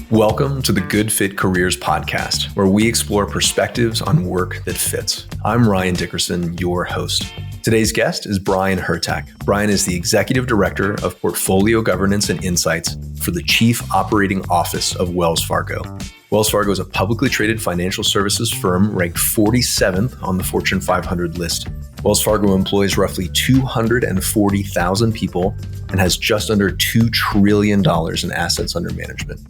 Welcome to the Good Fit Careers podcast, where we explore perspectives on work that fits. I'm Ryan Dickerson, your host. Today's guest is Brian Hurtak. Brian is the Executive Director of Portfolio Governance and Insights for the Chief Operating Office of Wells Fargo. Wells Fargo is a publicly traded financial services firm ranked 47th on the Fortune 500 list. Wells Fargo employs roughly 240,000 people and has just under $2 trillion in assets under management.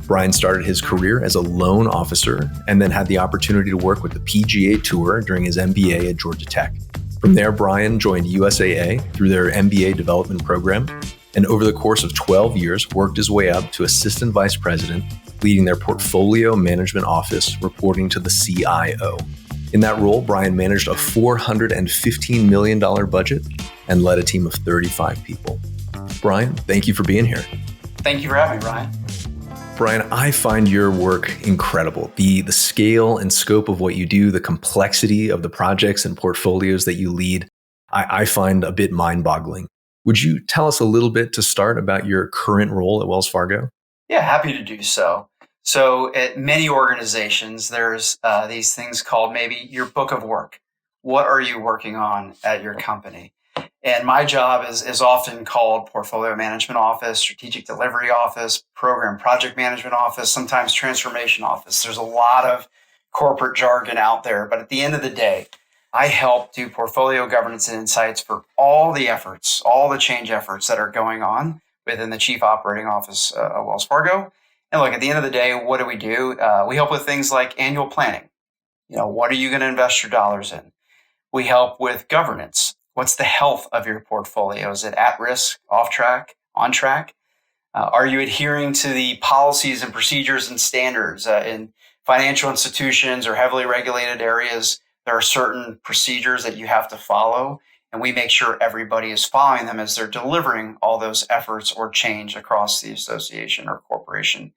Brian started his career as a loan officer and then had the opportunity to work with the PGA Tour during his MBA at Georgia Tech. From there, Brian joined USAA through their MBA development program, and over the course of 12 years, worked his way up to assistant vice president, leading their portfolio management office, reporting to the CIO. In that role, Brian managed a $415 million budget and led a team of 35 people. Brian, thank you for being here. Thank you for having me, Ryan. Brian, I find your work incredible. The scale and scope of what you do, the complexity of the projects and portfolios that you lead, I find a bit mind-boggling. Would you tell us a little bit to start about your current role at Wells Fargo? Yeah, happy to do so. So at many organizations, there's these things called maybe your book of work. What are you working on at your company? And my job is often called Portfolio Management Office, Strategic Delivery Office, Program Project Management Office, sometimes Transformation Office. There's a lot of corporate jargon out there, but at the end of the day, I help do portfolio governance and insights for all the efforts, all the change efforts that are going on within the Chief Operating Office of Wells Fargo. And look, at the end of the day, what do? We help with things like annual planning. What are you going to invest your dollars in? We help with governance. What's the health of your portfolio? Is it at risk, off track, on track? Are you adhering to the policies and procedures and standards in financial institutions or heavily regulated areas? There are certain procedures that you have to follow, and we make sure everybody is following them as they're delivering all those efforts or change across the association or corporation.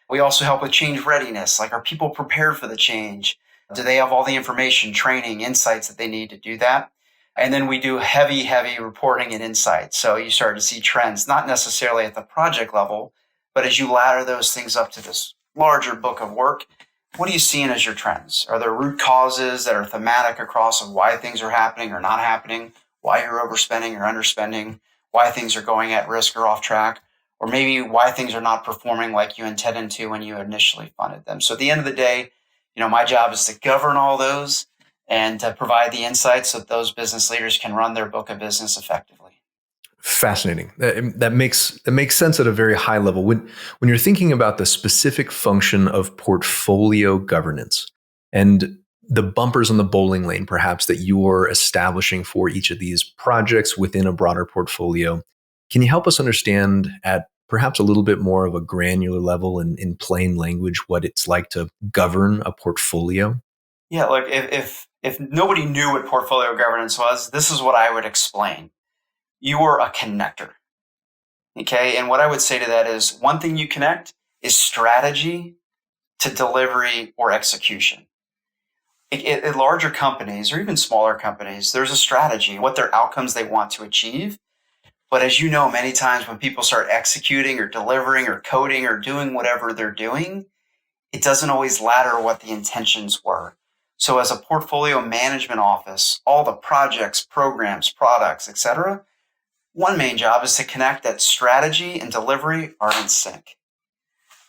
We also help with change readiness. Like, are people prepared for the change? Do they have all the information, training, insights that they need to do that? And then we do heavy reporting and insights. So you start to see trends, not necessarily at the project level, but as you ladder those things up to this larger book of work, what are you seeing as your trends? Are there root causes that are thematic across of why things are happening or not happening, why you're overspending or underspending, why things are going at risk or off track, or maybe why things are not performing like you intended to when you initially funded them? So at the end of the day, my job is to govern all those and to provide the insights so that those business leaders can run their book of business effectively. Fascinating. That makes sense at a very high level. When you're thinking about the specific function of portfolio governance and the bumpers on the bowling lane, perhaps, that you're establishing for each of these projects within a broader portfolio, can you help us understand at perhaps a little bit more of a granular level in plain language what it's like to govern a portfolio? Yeah, look, if nobody knew what portfolio governance was, this is what I would explain. You are a connector, okay? And what I would say to that is one thing you connect is strategy to delivery or execution. At larger companies or even smaller companies, there's a strategy, what their outcomes they want to achieve. But as you know, many times when people start executing or delivering or coding or doing whatever they're doing, it doesn't always ladder what the intentions were. So as a portfolio management office, all the projects, programs, products, etc., one main job is to connect that strategy and delivery are in sync.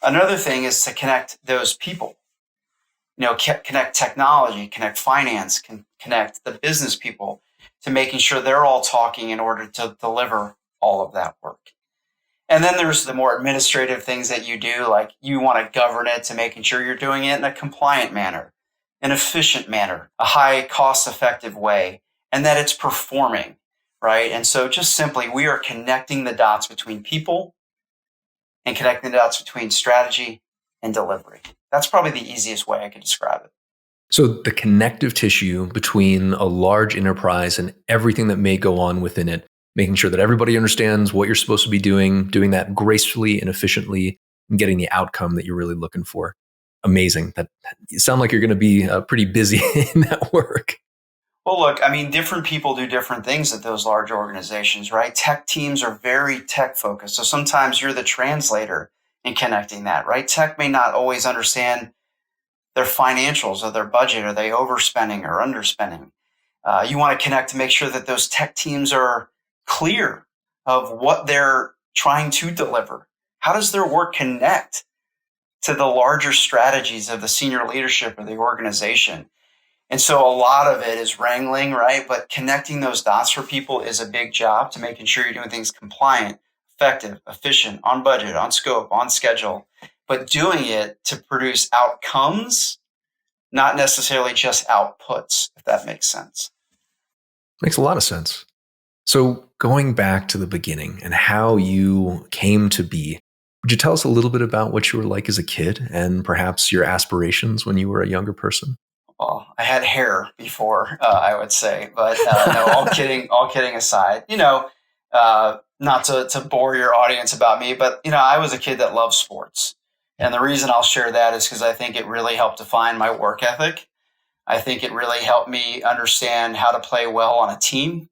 Another thing is to connect those people. Connect technology, connect finance, connect the business people to making sure they're all talking in order to deliver all of that work. And then there's the more administrative things that you do, like you want to govern it to making sure you're doing it in a compliant manner, an efficient manner, a high cost-effective way, and that it's performing, right? And so just simply, we are connecting the dots between people and connecting the dots between strategy and delivery. That's probably the easiest way I could describe it. So the connective tissue between a large enterprise and everything that may go on within it, making sure that everybody understands what you're supposed to be doing that gracefully and efficiently, and getting the outcome that you're really looking for. Amazing. You sound like you're going to be pretty busy in that work. Well, look, I mean, different people do different things at those large organizations, right? Tech teams are very tech focused. So sometimes you're the translator in connecting that, right? Tech may not always understand their financials or their budget. Are they overspending or underspending? You want to connect to make sure that those tech teams are clear of what they're trying to deliver. How does their work connect to the larger strategies of the senior leadership of the organization? And so a lot of it is wrangling, right? But connecting those dots for people is a big job to making sure you're doing things compliant, effective, efficient, on budget, on scope, on schedule, but doing it to produce outcomes, not necessarily just outputs, if that makes sense. Makes a lot of sense. So going back to the beginning and how you came to be, would you tell us a little bit about what you were like as a kid and perhaps your aspirations when you were a younger person? Well, I had hair before, I would say, but no, all kidding aside, not to bore your audience about me, but, I was a kid that loved sports. And the reason I'll share that is because I think it really helped define my work ethic. I think it really helped me understand how to play well on a team.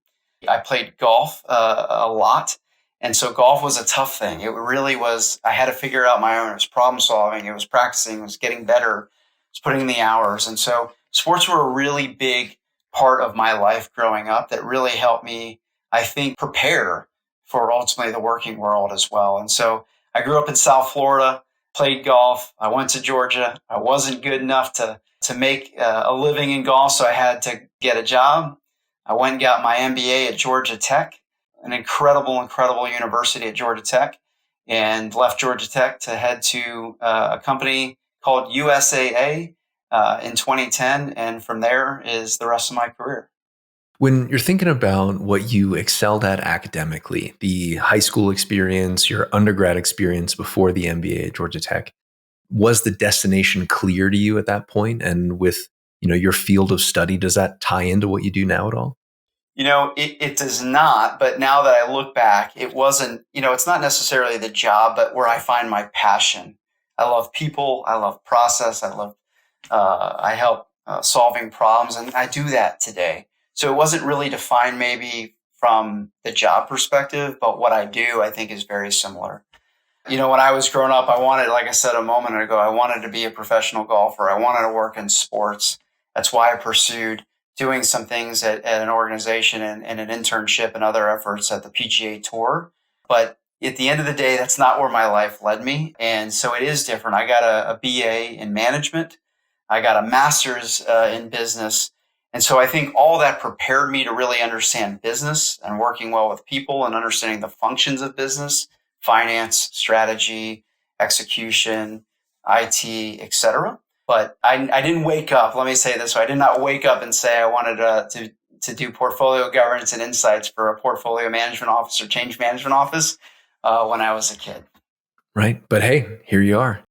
I played golf a lot. And so golf was a tough thing. It really was, I had to figure out my own. It was problem solving. It was practicing. It was getting better. It was putting in the hours. And so sports were a really big part of my life growing up that really helped me, I think, prepare for ultimately the working world as well. And so I grew up in South Florida, played golf. I went to Georgia. I wasn't good enough to make a living in golf, so I had to get a job. I went and got my MBA at Georgia Tech, an incredible university at Georgia Tech, and left Georgia Tech to head to a company called USAA in 2010. And from there is the rest of my career. When you're thinking about what you excelled at academically, the high school experience, your undergrad experience before the MBA at Georgia Tech, was the destination clear to you at that point? And with your field of study, does that tie into what you do now at all? It does not. But now that I look back, it wasn't, it's not necessarily the job, but where I find my passion. I love people. I love process. I help solving problems, and I do that today. So it wasn't really defined maybe from the job perspective, but what I do, I think, is very similar. When I was growing up, I wanted, like I said a moment ago, I wanted to be a professional golfer. I wanted to work in sports. That's why I pursued doing some things at an organization and an internship and other efforts at the PGA Tour. But at the end of the day, that's not where my life led me. And so it is different. I got a BA in management. I got a master's in business. And so I think all that prepared me to really understand business and working well with people and understanding the functions of business, finance, strategy, execution, IT, etc. But I didn't wake up. Let me say this way. I did not wake up and say I wanted to do portfolio governance and insights for a portfolio management office or change management office when I was a kid. Right. But hey, here you are.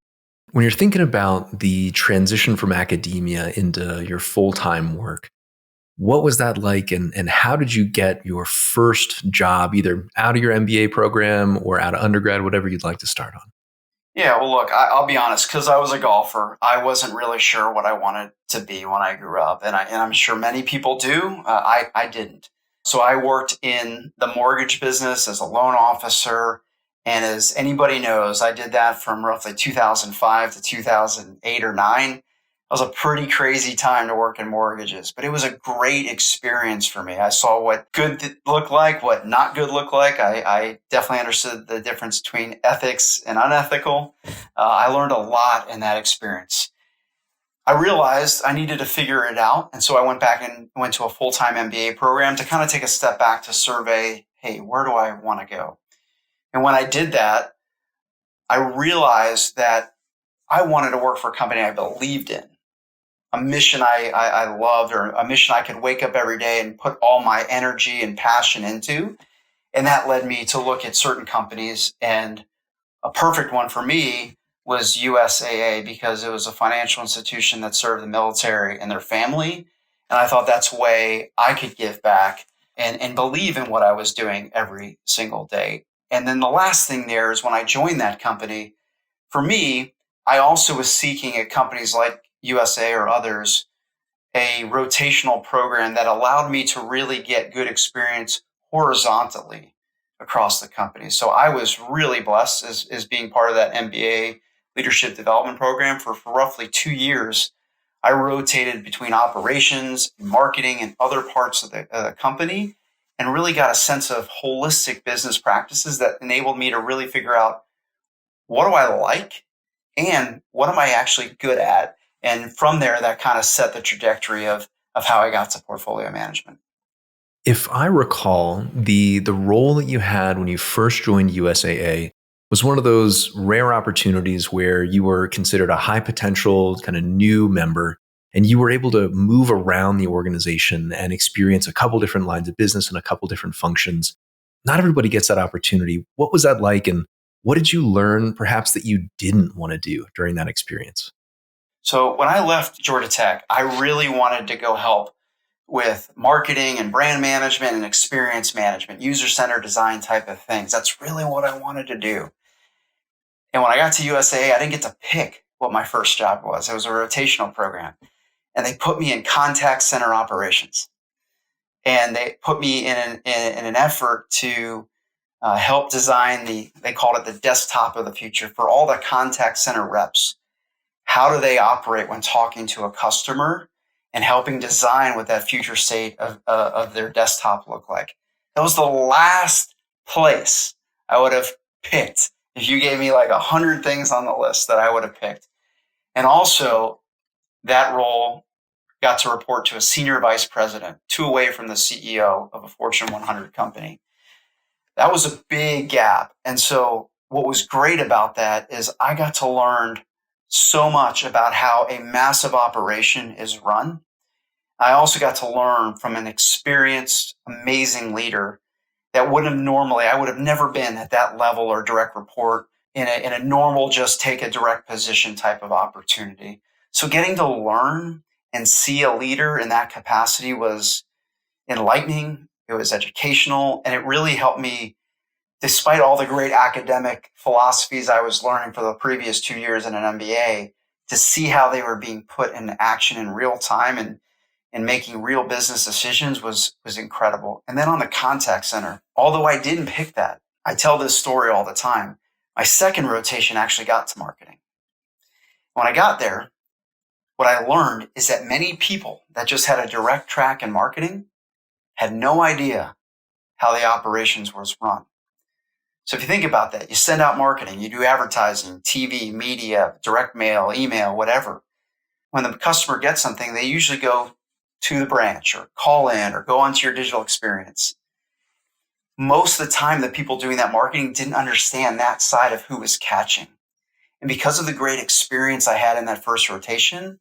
When you're thinking about the transition from academia into your full-time work, what was that like, and how did you get your first job, either out of your MBA program or out of undergrad, whatever you'd like to start on? Yeah, well, look, I'll be honest, because I was a golfer, I wasn't really sure what I wanted to be when I grew up. And I'm sure many people do. I didn't. So I worked in the mortgage business as a loan officer. And as anybody knows, I did that from roughly 2005 to 2008 or 9. It was a pretty crazy time to work in mortgages, but it was a great experience for me. I saw what good looked like, what not good looked like. I definitely understood the difference between ethics and unethical. I learned a lot in that experience. I realized I needed to figure it out. And so I went back and went to a full-time MBA program to kind of take a step back to survey, hey, where do I want to go? And when I did that, I realized that I wanted to work for a company I believed in, a mission I loved, or a mission I could wake up every day and put all my energy and passion into. And that led me to look at certain companies. And a perfect one for me was USAA, because it was a financial institution that served the military and their family. And I thought that's a way I could give back and believe in what I was doing every single day. And then the last thing there is when I joined that company, for me, I also was seeking at companies like USA or others a rotational program that allowed me to really get good experience horizontally across the company. So I was really blessed as being part of that MBA leadership development program for roughly 2 years. I rotated between operations, marketing, and other parts of the company, and really got a sense of holistic business practices that enabled me to really figure out, what do I like and what am I actually good at? And from there, that kind of set the trajectory of how I got to portfolio management. If I recall, the role that you had when you first joined USAA was one of those rare opportunities where you were considered a high potential kind of new member, and you were able to move around the organization and experience a couple different lines of business and a couple different functions. Not everybody gets that opportunity. What was that like, and what did you learn perhaps that you didn't want to do during that experience? So when I left Georgia Tech, I really wanted to go help with marketing and brand management and experience management, user-centered design type of things. That's really what I wanted to do. And when I got to USAA, I didn't get to pick what my first job was. It was a rotational program. And they put me in contact center operations. And they put me in an effort to help design they called it the desktop of the future for all the contact center reps. How do they operate when talking to a customer, and helping design what that future state of their desktop look like? That was the last place I would have picked if you gave me like 100 things on the list that I would have picked. And also, that role got to report to a senior vice president, 2 away from the CEO of a Fortune 100 company. That was a big gap. And so what was great about that is I got to learn so much about how a massive operation is run. I also got to learn from an experienced, amazing leader that I would have never been at that level or direct report in a normal, just take a direct position type of opportunity. So getting to learn and see a leader in that capacity was enlightening. It was educational, and it really helped me, despite all the great academic philosophies I was learning for the previous 2 years in an MBA, to see how they were being put into action in real time and making real business decisions was incredible. And then on the contact center, although I didn't pick that, I tell this story all the time. My second rotation actually got to marketing. When I got there, what I learned is that many people that just had a direct track in marketing had no idea how the operations was run. So if you think about that, you send out marketing, you do advertising, TV, media, direct mail, email, whatever. When the customer gets something, they usually go to the branch or call in or go onto your digital experience. Most of the time, the people doing that marketing didn't understand that side of who was catching. And because of the great experience I had in that first rotation,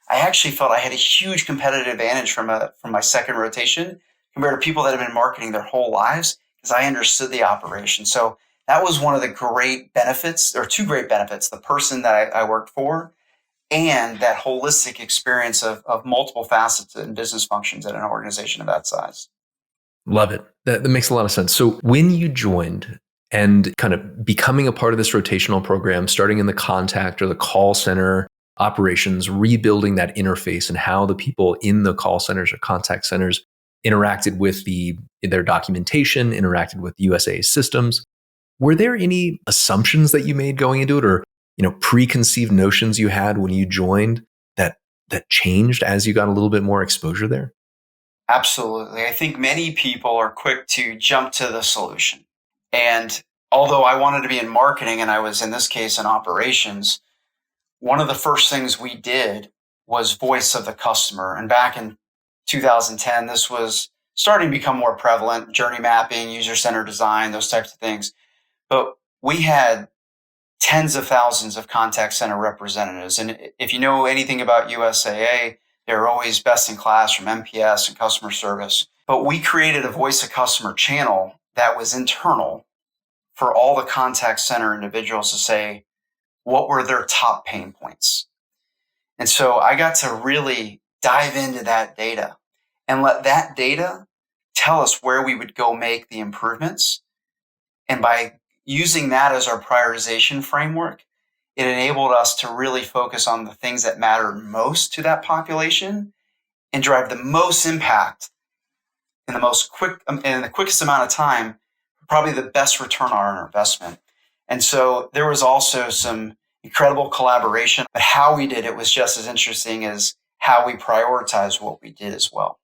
I actually felt I had a huge competitive advantage from my second rotation compared to people that have been marketing their whole lives, because I understood the operation. So that was one of the great benefits, or 2 great benefits: the person that I worked for, and that holistic experience of multiple facets and business functions at an organization of that size. Love it. That makes a lot of sense. So when you joined and kind of becoming a part of this rotational program, starting in the contact or the call center operations, rebuilding that interface and how the people in the call centers or contact centers interacted with their documentation, interacted with USA systems, were there any assumptions that you made going into it, or preconceived notions you had when you joined that changed as you got a little bit more exposure there? Absolutely. I think many people are quick to jump to the solution. And although I wanted to be in marketing and I was, in this case, in operations, one of the first things we did was voice of the customer. And back in 2010, this was starting to become more prevalent: journey mapping, user-centered design, those types of things. But we had tens of thousands of contact center representatives. And if you know anything about USAA, they're always best in class from NPS and customer service. But we created a voice of customer channel that was internal for all the contact center individuals to say what were their top pain points. And so I got to really dive into that data and let that data tell us where we would go make the improvements. And by using that as our prioritization framework, it enabled us to really focus on the things that mattered most to that population and drive the most impact in the quickest amount of time, probably the best return on our investment. And so there was also some incredible collaboration, but how we did it was just as interesting as how we prioritized what we did as well.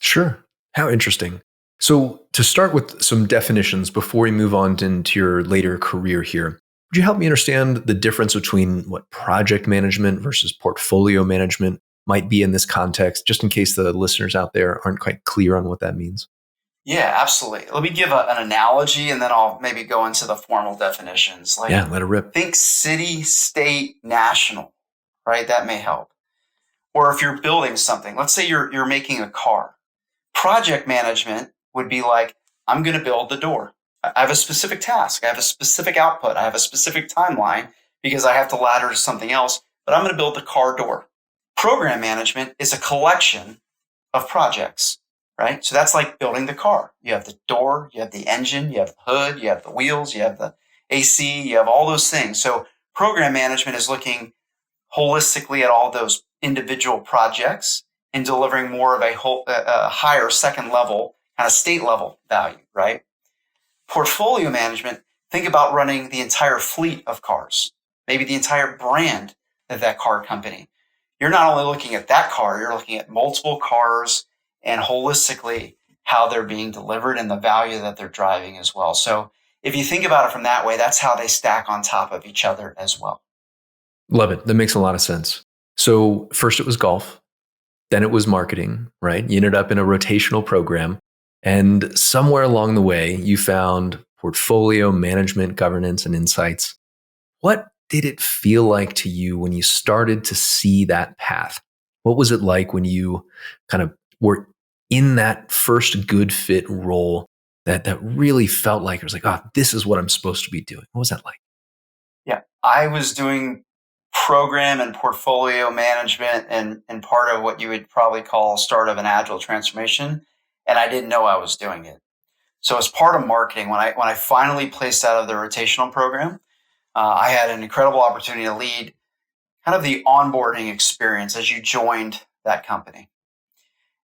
Sure. How interesting. So to start with some definitions before we move on into your later career here, would you help me understand the difference between what project management versus portfolio management might be in this context, just in case the listeners out there aren't quite clear on what that means? Yeah, absolutely. Let me give an analogy and then I'll maybe go into the formal definitions. Yeah, let it rip. Think city, state, national, right? That may help. Or if you're building something, let's say you're making a car. Project management would be like, I'm going to build the door. I have a specific task. I have a specific output. I have a specific timeline because I have to ladder to something else, but I'm going to build the car door. Program management is a collection of projects, right? So that's like building the car. You have the door, you have the engine, you have the hood, you have the wheels, you have the AC, you have all those things. So program management is looking holistically at all those individual projects and delivering more of a higher second level, kind of state level value, right? Portfolio management, think about running the entire fleet of cars, maybe the entire brand of that car company. You're not only looking at that car, you're looking at multiple cars and holistically how they're being delivered and the value that they're driving as well. So if you think about it from that way, that's how they stack on top of each other as well. Love it. That makes a lot of sense. So first it was golf, then it was marketing, right? You ended up in a rotational program. And somewhere along the way, you found portfolio management, governance, and insights. What did it feel like to you when you started to see that path? What was it like when you kind of were in that first good fit role that really felt like it was like, oh, this is what I'm supposed to be doing? What was that like? Yeah, I was doing program and portfolio management and part of what you would probably call start of an agile transformation. And I didn't know I was doing it. So as part of marketing, when I finally placed out of the rotational program, I had an incredible opportunity to lead kind of the onboarding experience as you joined that company.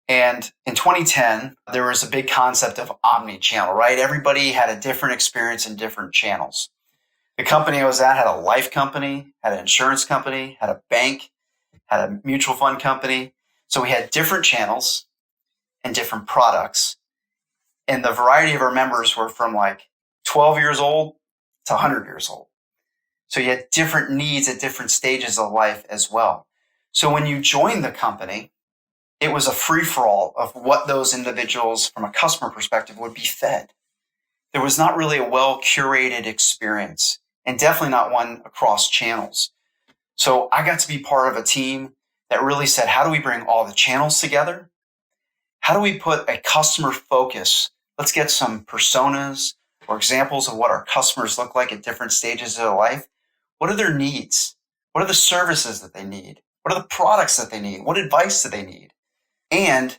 And in 2010, there was a big concept of omni-channel, right? Everybody had a different experience in different channels. The company I was at had a life company, had an insurance company, had a bank, had a mutual fund company. So we had different channels and different products. And the variety of our members were from like 12 years old to 100 years old. So you had different needs at different stages of life as well. So when you joined the company, it was a free-for-all of what those individuals from a customer perspective would be fed. There was not really a well-curated experience and definitely not one across channels. So I got to be part of a team that really said, how do we bring all the channels together? How do we put a customer focus? Let's get some personas or examples of what our customers look like at different stages of their life. What are their needs? What are the services that they need? What are the products that they need? What advice do they need? And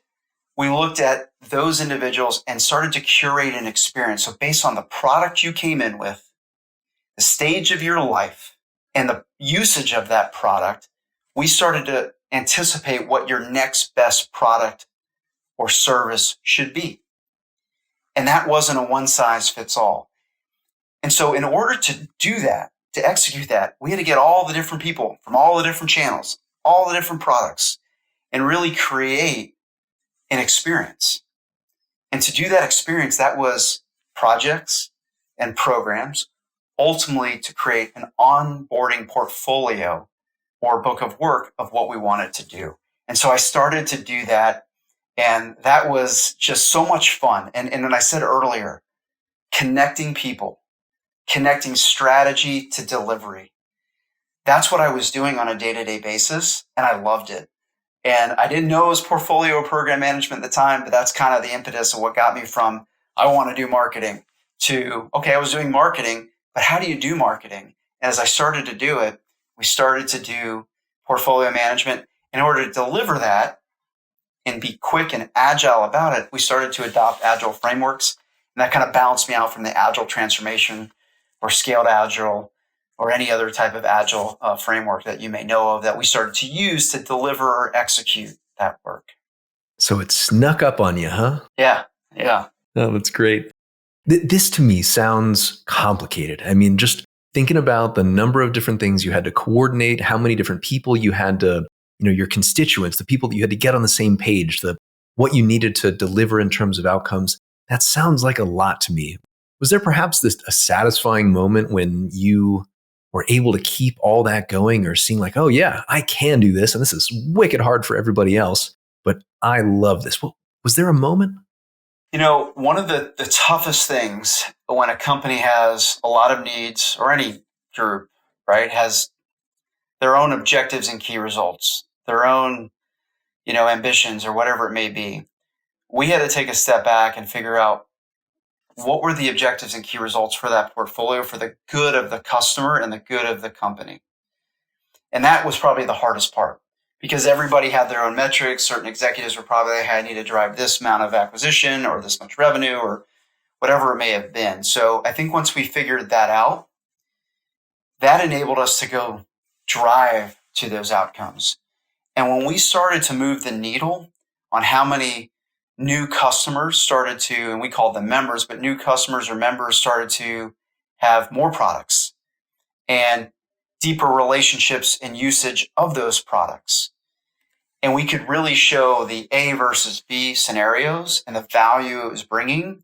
we looked at those individuals and started to curate an experience. So based on the product you came in with, the stage of your life, and the usage of that product, we started to anticipate what your next best product or service should be. And that wasn't a one size fits all. And so in order to do that, to execute that, we had to get all the different people from all the different channels, all the different products, and really create an experience. And to do that experience, that was projects and programs, ultimately to create an onboarding portfolio or book of work of what we wanted to do. And so I started to do that. And that was just so much fun. And when I said earlier, connecting people, connecting strategy to delivery. That's what I was doing on a day-to-day basis. And I loved it. And I didn't know it was portfolio or program management at the time, but that's kind of the impetus of what got me from, I want to do marketing to, okay, I was doing marketing, but how do you do marketing? And as I started to do it, we started to do portfolio management. In order to deliver that and be quick and agile about it, we started to adopt agile frameworks. And that kind of balanced me out from the agile transformation or scaled agile or any other type of agile framework that you may know of that we started to use to deliver or execute that work. So it snuck up on you, huh? Yeah. Yeah. Oh, that's great. This to me sounds complicated. I mean, just thinking about the number of different things you had to coordinate, how many different people you had to, your constituents, the people that you had to get on the same page, what you needed to deliver in terms of outcomes. That sounds like a lot to me. Was there perhaps a satisfying moment when you were able to keep all that going, or seeing like, oh yeah, I can do this, and this is wicked hard for everybody else, but I love this? Well, was there a moment? One of the toughest things when a company has a lot of needs, or any group, right, has their own objectives and key results, their own, ambitions or whatever it may be. We had to take a step back and figure out what were the objectives and key results for that portfolio for the good of the customer and the good of the company. And that was probably the hardest part, because everybody had their own metrics. Certain executives were probably, I need to drive this amount of acquisition or this much revenue or whatever it may have been. So I think once we figured that out, that enabled us to go drive to those outcomes. And when we started to move the needle on how many new customers started to, and we called them members, but new customers or members started to have more products and deeper relationships and usage of those products. And we could really show the A versus B scenarios and the value it was bringing.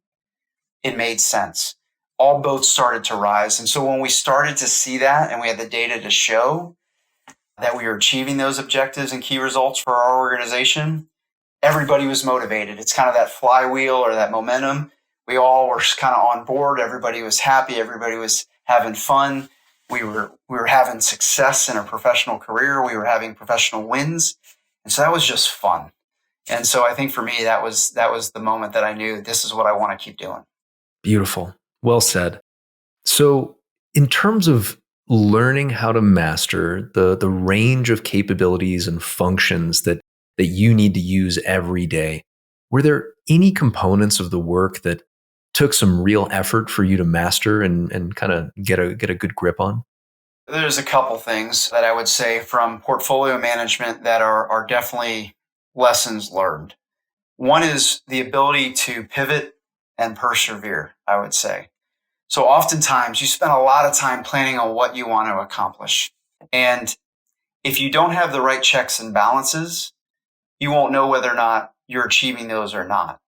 It made sense. All boats started to rise. And so when we started to see that and we had the data to show that we were achieving those objectives and key results for our organization, everybody was motivated. It's kind of that flywheel or that momentum. We all were kind of on board. Everybody was happy. Everybody was having fun. We were having success in a professional career. We were having professional wins. And so that was just fun. And so I think for me, that was the moment that I knew this is what I want to keep doing. Beautiful. Well said. So in terms of learning how to master the range of capabilities and functions that you need to use every day, were there any components of the work that took some real effort for you to master and kind of get a good grip on? There's a couple things that I would say from portfolio management that are definitely lessons learned. One is the ability to pivot and persevere, I would say. So oftentimes you spend a lot of time planning on what you want to accomplish. And if you don't have the right checks and balances, you won't know whether or not you're achieving those or not.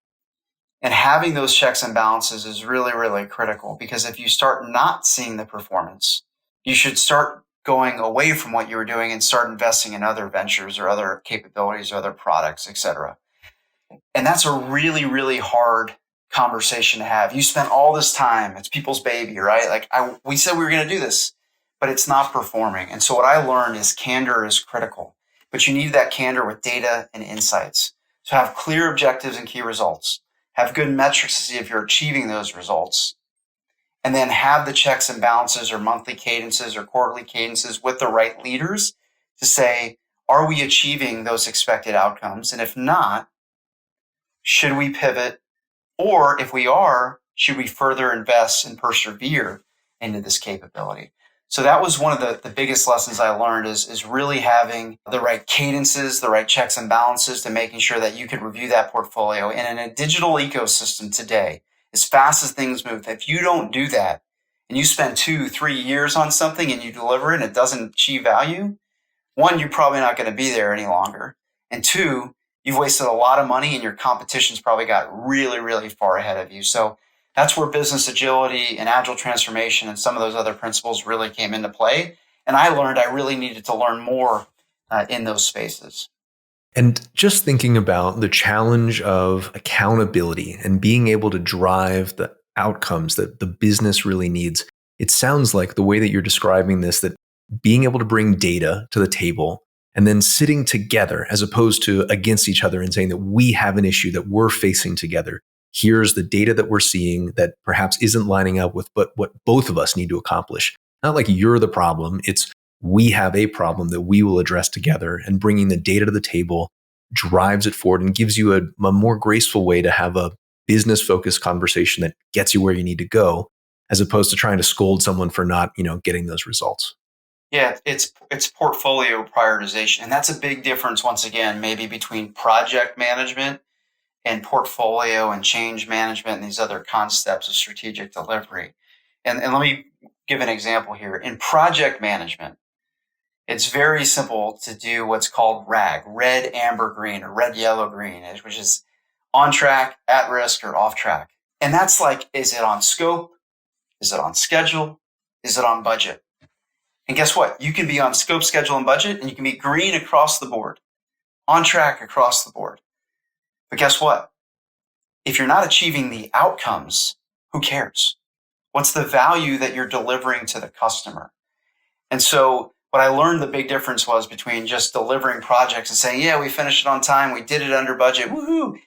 And having those checks and balances is really, really critical, because if you start not seeing the performance, you should start going away from what you were doing and start investing in other ventures or other capabilities or other products, et cetera. And that's a really, really hard conversation to have. You spent all this time, it's people's baby, right? Like we said we were going to do this, but it's not performing. And so what I learned is candor is critical, but you need that candor with data and insights. So have clear objectives and key results, have good metrics to see if you're achieving those results, and then have the checks and balances or monthly cadences or quarterly cadences with the right leaders to say, are we achieving those expected outcomes? And if not, should we pivot? Or if we are, should we further invest and persevere into this capability? So that was one of the biggest lessons I learned is really having the right cadences, the right checks and balances to making sure that you could review that portfolio. And in a digital ecosystem today, as fast as things move, if you don't do that and you spend 2-3 years on something and you deliver it and it doesn't achieve value, one, you're probably not going to be there any longer. And two, you've wasted a lot of money and your competition's probably got really, really far ahead of you. So that's where business agility and agile transformation and some of those other principles really came into play. And I learned I really needed to learn more in those spaces. And just thinking about the challenge of accountability and being able to drive the outcomes that the business really needs, it sounds like the way that you're describing this, that being able to bring data to the table and then sitting together as opposed to against each other and saying that we have an issue that we're facing together. Here's the data that we're seeing that perhaps isn't lining up with what both of us need to accomplish. Not like you're the problem. It's we have a problem that we will address together, and bringing the data to the table drives it forward and gives you a more graceful way to have a business focused conversation that gets you where you need to go, as opposed to trying to scold someone for not, getting those results. Yeah, it's portfolio prioritization. And that's a big difference, once again, maybe between project management and portfolio and change management and these other concepts of strategic delivery. And let me give an example here. In project management, it's very simple to do what's called RAG, red, amber, green, or red, yellow, green, which is on track, at risk, or off track. And that's like, is it on scope? Is it on schedule? Is it on budget? And guess what? You can be on scope, schedule, and budget, and you can be green across the board, on track across the board. But guess what? If you're not achieving the outcomes, who cares? What's the value that you're delivering to the customer? And so what I learned the big difference was between just delivering projects and saying, yeah, we finished it on time, we did it under budget, woohoo.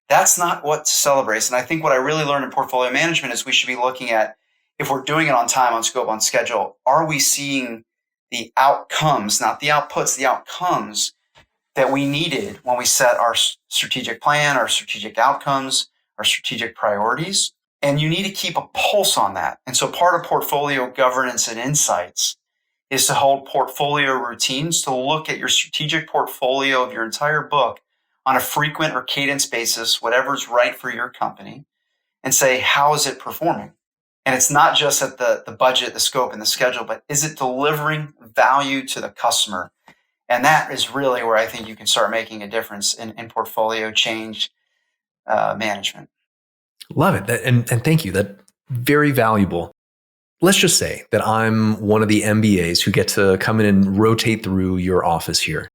That's not what to celebrate. And I think what I really learned in portfolio management is we should be looking at, if we're doing it on time, on scope, on schedule, are we seeing the outcomes, not the outputs, the outcomes that we needed when we set our strategic plan, our strategic outcomes, our strategic priorities? And you need to keep a pulse on that. And so part of portfolio governance and insights is to hold portfolio routines, to look at your strategic portfolio of your entire book on a frequent or cadence basis, whatever's right for your company, and say, how is it performing? And it's not just at the budget, the scope, and the schedule, but is it delivering value to the customer? And that is really where I think you can start making a difference in portfolio change management. Love it. And thank you. That's very valuable. Let's just say that I'm one of the MBAs who get to come in and rotate through your office here.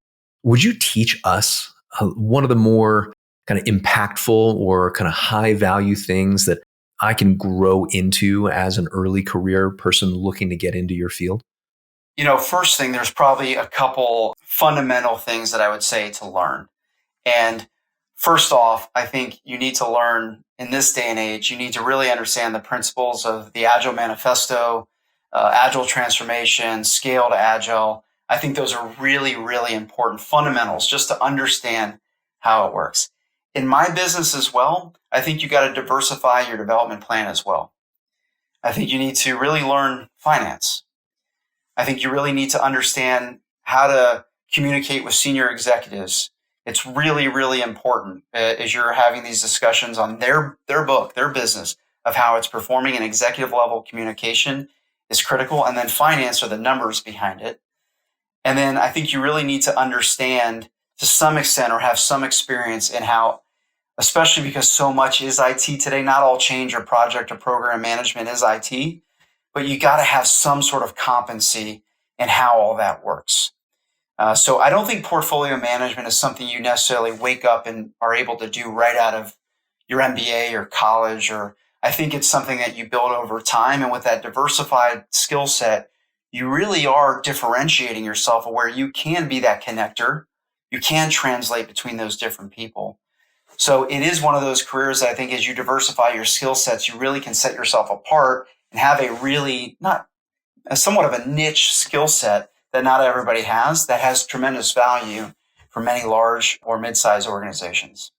Would you teach us one of the more kind of impactful or kind of high value things that I can grow into as an early career person looking to get into your field? First thing, there's probably a couple fundamental things that I would say to learn. And first off, I think you need to learn in this day and age, you need to really understand the principles of the Agile Manifesto, Agile transformation, scale to Agile. I think those are really, really important fundamentals just to understand how it works. In my business as well, I think you got to diversify your development plan as well. I think you need to really learn finance. I think you really need to understand how to communicate with senior executives. It's really, really important as you're having these discussions on their book, their business, of how it's performing. And executive level communication is critical. And then finance are the numbers behind it. And then I think you really need to understand to some extent or have some experience in how, especially because so much is IT today, not all change or project or program management is IT, but you got to have some sort of competency in how all that works. So I don't think portfolio management is something you necessarily wake up and are able to do right out of your MBA or college, or I think it's something that you build over time. And with that diversified skill set, you really are differentiating yourself where you can be that connector. You can translate between those different people. So it is one of those careers that I think as you diversify your skill sets, you really can set yourself apart and have a really somewhat of a niche skill set that not everybody has, that has tremendous value for many large or mid-sized organizations.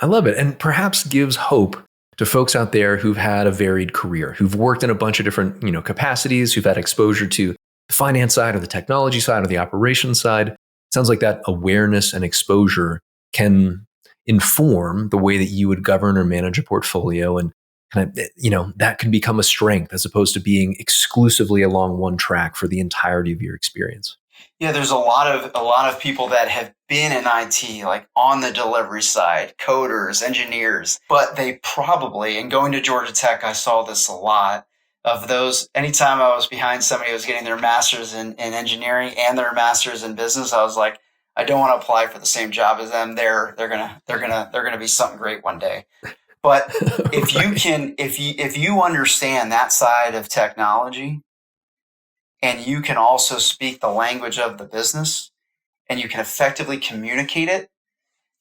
I love it. And perhaps gives hope to folks out there who've had a varied career, who've worked in a bunch of different, capacities, who've had exposure to the finance side or the technology side or the operations side. It sounds like that awareness and exposure can inform the way that you would govern or manage a portfolio, and kind of, that can become a strength as opposed to being exclusively along one track for the entirety of your experience. Yeah, there's a lot of people that have been in IT, like on the delivery side, coders, engineers, but they probably, and going to Georgia Tech, I saw this a lot of those. Anytime I was behind somebody who was getting their master's in engineering and their master's in business, I was like, I don't want to apply for the same job as them. They're gonna be something great one day. But if you can, if you understand that side of technology, and you can also speak the language of the business, and you can effectively communicate it,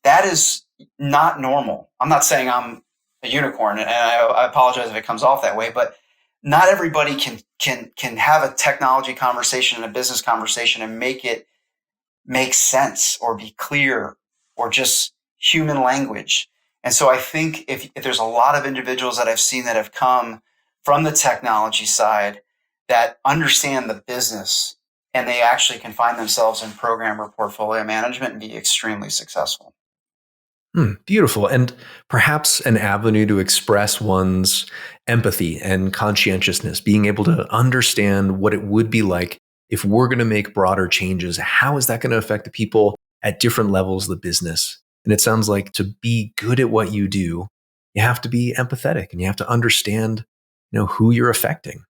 that is not normal. I'm not saying I'm a unicorn, and I apologize if it comes off that way, but not everybody can have a technology conversation and a business conversation and make it make sense or be clear or just human language. And so I think if there's a lot of individuals that I've seen that have come from the technology side that understand the business and they actually can find themselves in program or portfolio management and be extremely successful. Beautiful. And perhaps an avenue to express one's empathy and conscientiousness, being able to understand what it would be like if we're going to make broader changes. How is that going to affect the people at different levels of the business? And it sounds like to be good at what you do, you have to be empathetic and you have to understand, who you're affecting.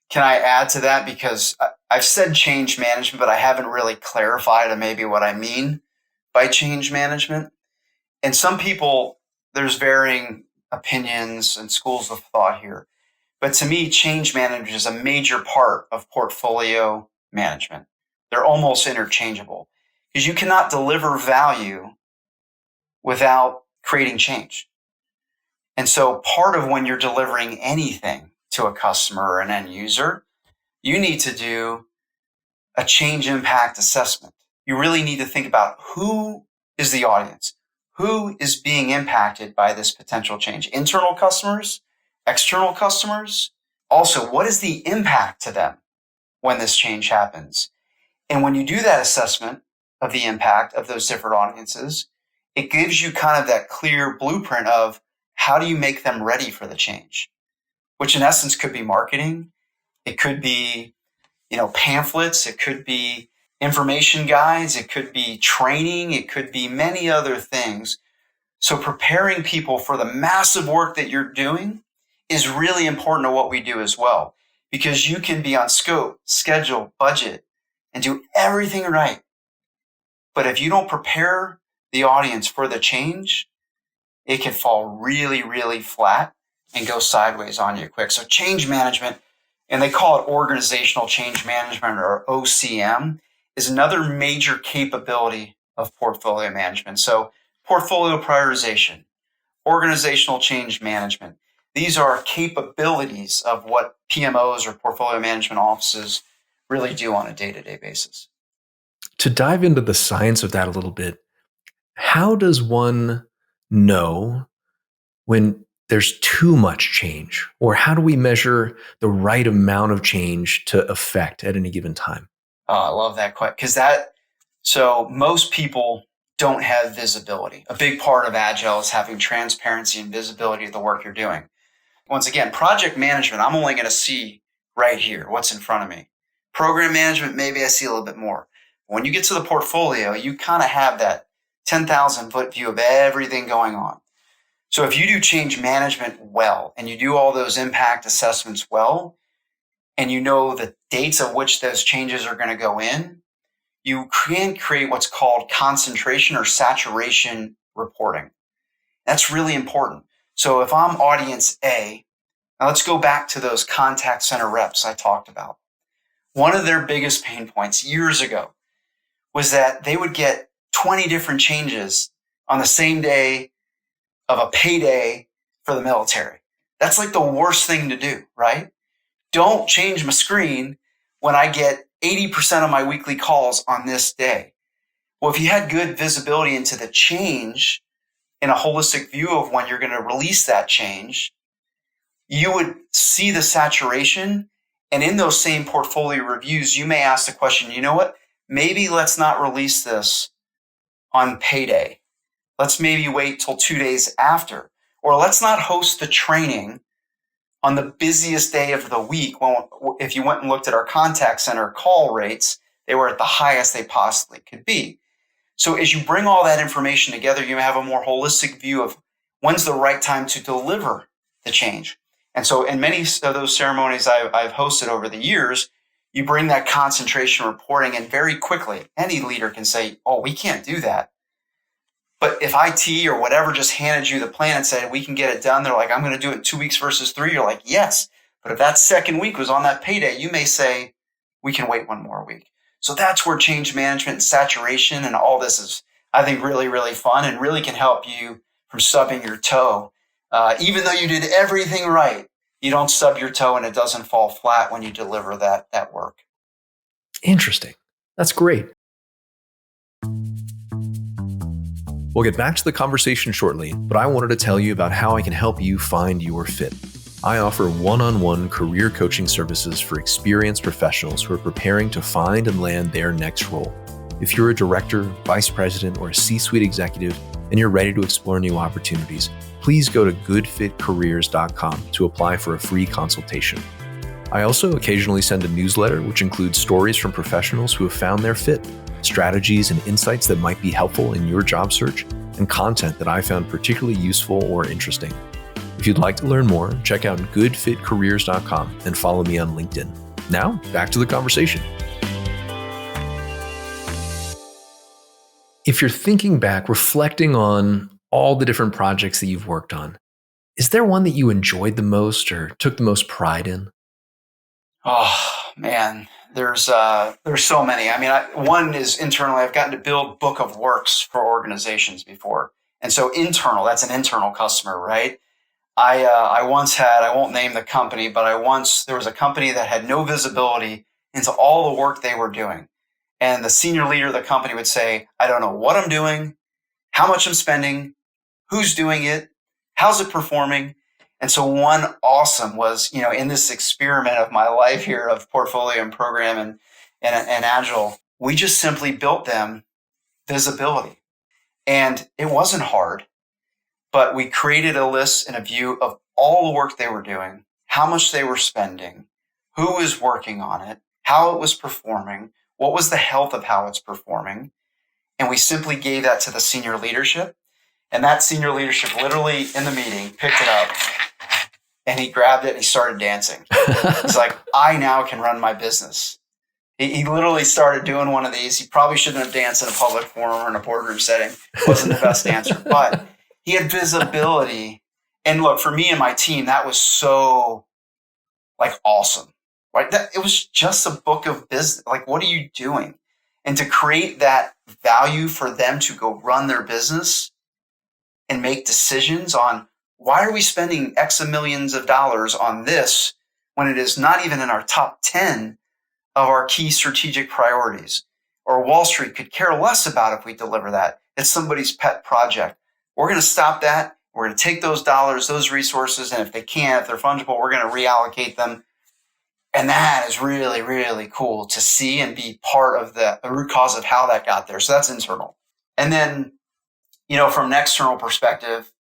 Can I add to that? Because I've said change management, but I haven't really clarified maybe what I mean by change management. And some people, there's varying opinions and schools of thought here. But to me, change management is a major part of portfolio management. They're almost interchangeable because you cannot deliver value without creating change. And so part of when you're delivering anything to a customer or an end user, you need to do a change impact assessment. You really need to think about who is the audience, who is being impacted by this potential change, internal customers, external customers. Also, what is the impact to them when this change happens? And when you do that assessment of the impact of those different audiences, it gives you kind of that clear blueprint of how do you make them ready for the change, which in essence could be marketing. It could be, pamphlets. It could be information guides. It could be training. It could be many other things. So preparing people for the massive work that you're doing is really important to what we do as well, because you can be on scope, schedule, budget, and do everything right. But if you don't prepare the audience for the change, it can fall really, really flat and go sideways on you quick. So change management, and they call it organizational change management or OCM, is another major capability of portfolio management. So portfolio prioritization, organizational change management, these are capabilities of what PMOs or portfolio management offices really do on a day-to-day basis. To dive into the science of that a little bit, how does one know when there's too much change? Or how do we measure the right amount of change to affect at any given time? Oh, I love that question. So most people don't have visibility. A big part of Agile is having transparency and visibility of the work you're doing. Once again, project management, I'm only going to see right here what's in front of me. Program management, maybe I see a little bit more. When you get to the portfolio, you kind of have that 10,000 foot view of everything going on. So if you do change management well, and you do all those impact assessments well, and you know the dates of which those changes are going to go in, you can create what's called concentration or saturation reporting. That's really important. So if I'm audience A, now let's go back to those contact center reps I talked about. One of their biggest pain points years ago was that they would get 20 different changes on the same day of a payday for the military. That's like the worst thing to do, right? Don't change my screen when I get 80% of my weekly calls on this day. Well, if you had good visibility into the change in a holistic view of when you're going to release that change, you would see the saturation. And in those same portfolio reviews, you may ask the question, you know what? Maybe let's not release this on payday. Let's maybe wait till 2 days after. Or let's not host the training on the busiest day of the week. Well, if you went and looked at our contact center call rates, they were at the highest they possibly could be. So as you bring all that information together, you have a more holistic view of when's the right time to deliver the change. And so in many of those ceremonies I've hosted over the years, you bring that concentration reporting, and very quickly, any leader can say, oh, we can't do that. But if IT or whatever just handed you the plan and said, we can get it done, they're like, I'm going to do it in 2 weeks versus 3. You're like, yes. But if that second week was on that payday, you may say, we can wait 1 more week. So that's where change management and saturation and all this is, I think, really, really fun and really can help you from stubbing your toe. Even though you did everything right, you don't stub your toe and it doesn't fall flat when you deliver that work. Interesting. That's great. We'll get back to the conversation shortly, but I wanted to tell you about how I can help you find your fit. I offer one-on-one career coaching services for experienced professionals who are preparing to find and land their next role. If you're a director, vice president, or a C-suite executive, and you're ready to explore new opportunities, please go to goodfitcareers.com to apply for a free consultation. I also occasionally send a newsletter which includes stories from professionals who have found their fit, strategies and insights that might be helpful in your job search, and content that I found particularly useful or interesting. If you'd like to learn more, check out goodfitcareers.com and follow me on LinkedIn. Now, back to the conversation. If you're thinking back, reflecting on all the different projects that you've worked on, is there one that you enjoyed the most or took the most pride in? Oh man, there's so many. I mean, one is internally. I've gotten to build book of works for organizations before, and so internal. That's an internal customer, right? I once had. I won't name the company, but there was a company that had no visibility into all the work they were doing, and the senior leader of the company would say, "I don't know what I'm doing, how much I'm spending, who's doing it, how's it performing." And so one awesome was, in this experiment of my life here of portfolio and program and Agile, we just simply built them visibility. And it wasn't hard, but we created a list and a view of all the work they were doing, how much they were spending, who was working on it, how it was performing, what was the health of how it's performing. And we simply gave that to the senior leadership. And that senior leadership literally in the meeting picked it up. And he grabbed it and he started dancing. He's like, I now can run my business. He literally started doing one of these. He probably shouldn't have danced in a public forum or in a boardroom setting. It wasn't the best dancer, but he had visibility. And look, for me and my team, that was so awesome, right? It was just a book of business. Like, what are you doing? And to create that value for them to go run their business and make decisions on, why are we spending X of millions of dollars on this when it is not even in our top 10 of our key strategic priorities? Or Wall Street could care less about if we deliver that. It's somebody's pet project. We're going to stop that. We're going to take those dollars, those resources, and if they're fungible, we're going to reallocate them. And that is really, really cool to see and be part of the root cause of how that got there. So that's internal. And then, from an external perspective,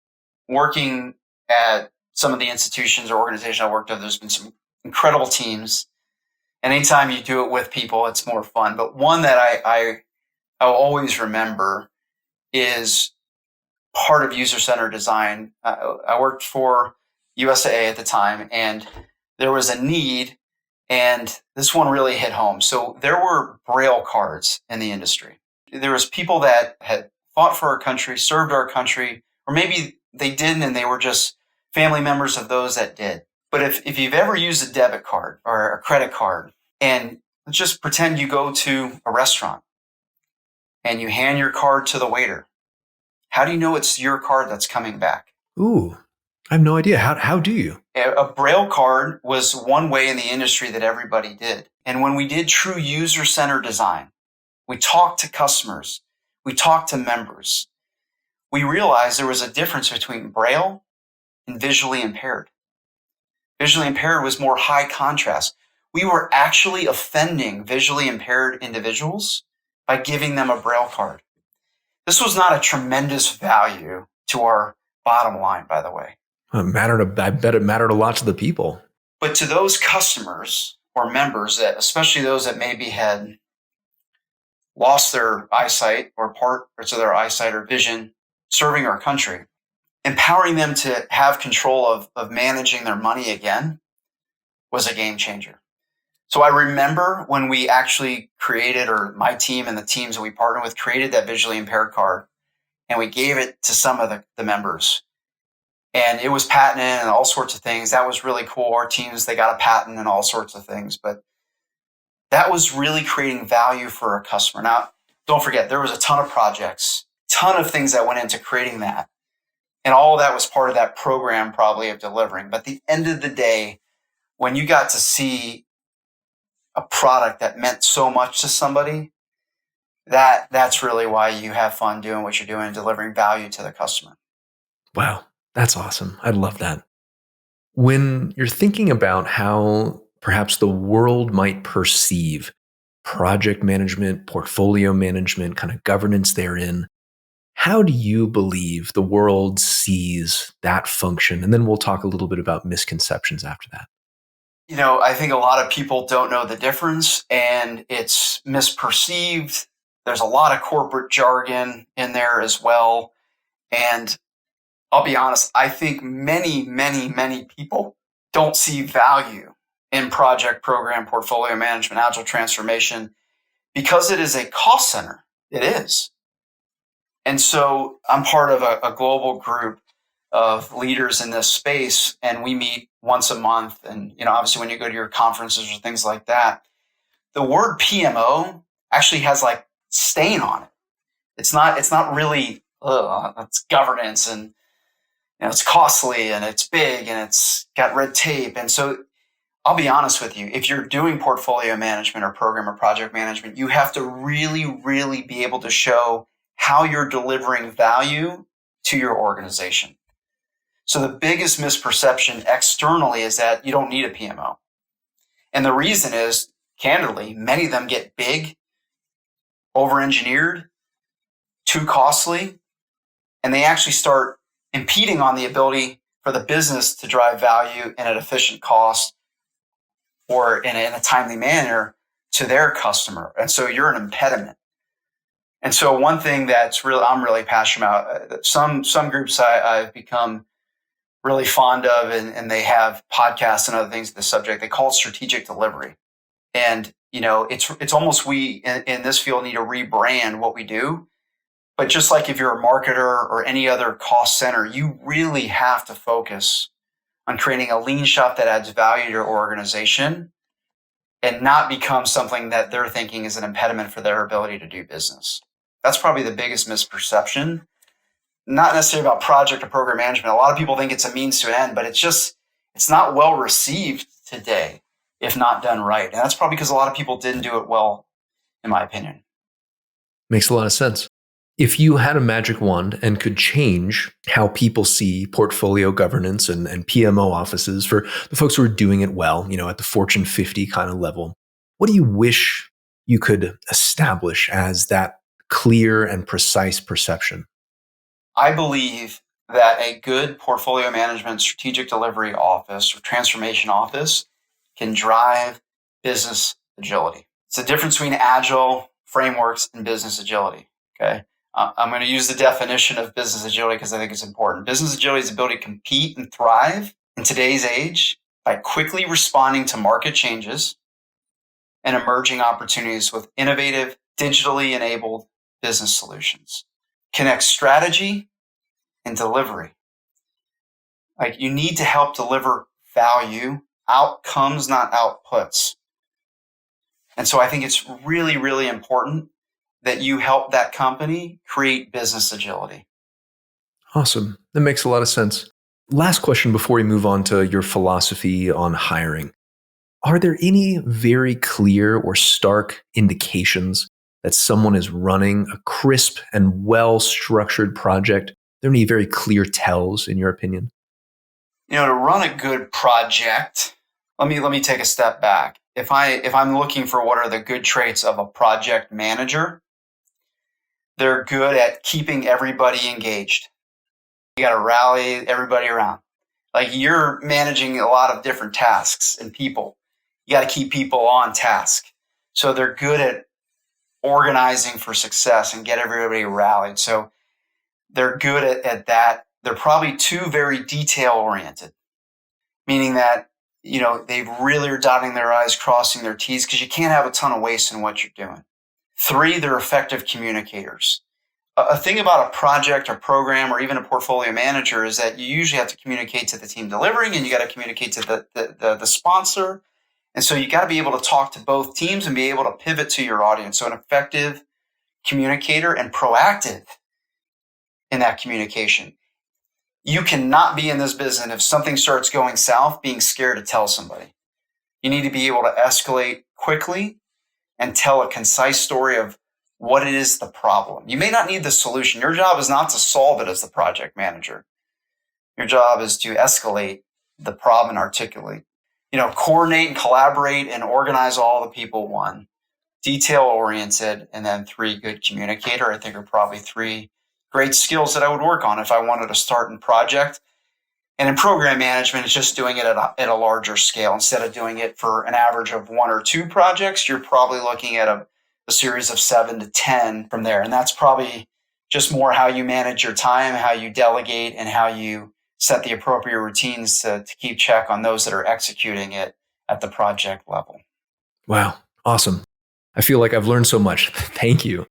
working at some of the institutions or organizations I worked with, there's been some incredible teams. And anytime you do it with people, it's more fun. But one that I'll always remember is part of user-centered design. I worked for USA at the time, and there was a need, and this one really hit home. So there were Braille cards in the industry. There was people that had fought for our country, served our country, or maybe they didn't and they were just family members of those that did. But if you've ever used a debit card or a credit card, and just pretend you go to a restaurant and you hand your card to the waiter, how do you know it's your card that's coming back? Ooh, I have no idea. How do you? A Braille card was one way in the industry that everybody did. And when we did true user-centered design, we talked to customers, we talked to members, we realized there was a difference between Braille and visually impaired. Visually impaired was more high contrast. We were actually offending visually impaired individuals by giving them a Braille card. This was not a tremendous value to our bottom line, by the way. I bet it mattered a lot to the people. But to those customers or members, that, especially those that maybe had lost their eyesight or parts of their eyesight or vision serving our country, empowering them to have control of managing their money again was a game changer. So I remember when we actually created, or my team and the teams that we partnered with created that visually impaired card, and we gave it to some of the members. And it was patented and all sorts of things. That was really cool. Our teams, they got a patent and all sorts of things. But that was really creating value for a customer. Now, don't forget, there was a ton of projects, ton of things that went into creating that. And all of that was part of that program probably of delivering. But at the end of the day, when you got to see a product that meant so much to somebody, that's really why you have fun doing what you're doing, delivering value to the customer. Wow, that's awesome. I love that. When you're thinking about how perhaps the world might perceive project management, portfolio management, kind of governance therein, how do you believe the world sees that function? And then we'll talk a little bit about misconceptions after that. I think a lot of people don't know the difference and it's misperceived. There's a lot of corporate jargon in there as well. And I'll be honest, I think many, many, many people don't see value in project, program, portfolio management, agile transformation because it is a cost center. It is. And so I'm part of a global group of leaders in this space, and we meet once a month. And, obviously when you go to your conferences or things like that, the word PMO actually has like stain on it. It's not really, it's governance and, it's costly and it's big and it's got red tape. And so I'll be honest with you, if you're doing portfolio management or program or project management, you have to really, really be able to show how you're delivering value to your organization. So the biggest misperception externally is that you don't need a PMO. And the reason is, candidly, many of them get big, over-engineered, too costly, and they actually start impeding on the ability for the business to drive value in an efficient cost or in a timely manner to their customer. And so you're an impediment. And so one thing I'm really passionate about, some groups I've become really fond of, and they have podcasts and other things to the subject, they call it strategic delivery. And, it's almost we in this field need to rebrand what we do. But just like if you're a marketer or any other cost center, you really have to focus on creating a lean shop that adds value to your organization and not become something that they're thinking is an impediment for their ability to do business. That's probably the biggest misperception. Not necessarily about project or program management. A lot of people think it's a means to an end, but it's not well received today if not done right. And that's probably because a lot of people didn't do it well, in my opinion. Makes a lot of sense. If you had a magic wand and could change how people see portfolio governance and PMO offices for the folks who are doing it well, at the Fortune 50 kind of level, what do you wish you could establish as that clear and precise perception? I believe that a good portfolio management strategic delivery office or transformation office can drive business agility. It's the difference between agile frameworks and business agility. Okay. I'm going to use the definition of business agility because I think it's important. Business agility is the ability to compete and thrive in today's age by quickly responding to market changes and emerging opportunities with innovative, digitally enabled business solutions. Connect strategy and delivery. Like, you need to help deliver value, outcomes, not outputs. And so I think it's really, really important that you help that company create business agility. Awesome. That makes a lot of sense. Last question before we move on to your philosophy on hiring. Are there any very clear or stark indications that someone is running a crisp and well-structured project? Are there any very clear tells, in your opinion? To run a good project, let me take a step back. If I'm looking for what are the good traits of a project manager, they're good at keeping everybody engaged. You got to rally everybody around. Like, you're managing a lot of different tasks and people. You got to keep people on task. So they're good at organizing for success and get everybody rallied. So they're good at that. They're probably too very detail oriented, meaning that, they really are dotting their I's, crossing their T's, because you can't have a ton of waste in what you're doing. 3, they're effective communicators. A thing about a project or program or even a portfolio manager is that you usually have to communicate to the team delivering, and you got to communicate to the sponsor. And so you got to be able to talk to both teams and be able to pivot to your audience. So an effective communicator and proactive in that communication. You cannot be in this business if something starts going south, being scared to tell somebody. You need to be able to escalate quickly and tell a concise story of what it is the problem. You may not need the solution. Your job is not to solve it as the project manager. Your job is to escalate the problem and articulate. Coordinate and collaborate and organize all the people. 1, detail oriented, and then 3, good communicator. I think are probably 3 great skills that I would work on if I wanted to start a project. And in program management, it's just doing it at a larger scale. Instead of doing it for an average of 1 or 2 projects, you're probably looking at a series of 7 to 10 from there. And that's probably just more how you manage your time, how you delegate, and how you set the appropriate routines to keep check on those that are executing it at the project level. Wow. Awesome. I feel like I've learned so much. Thank you.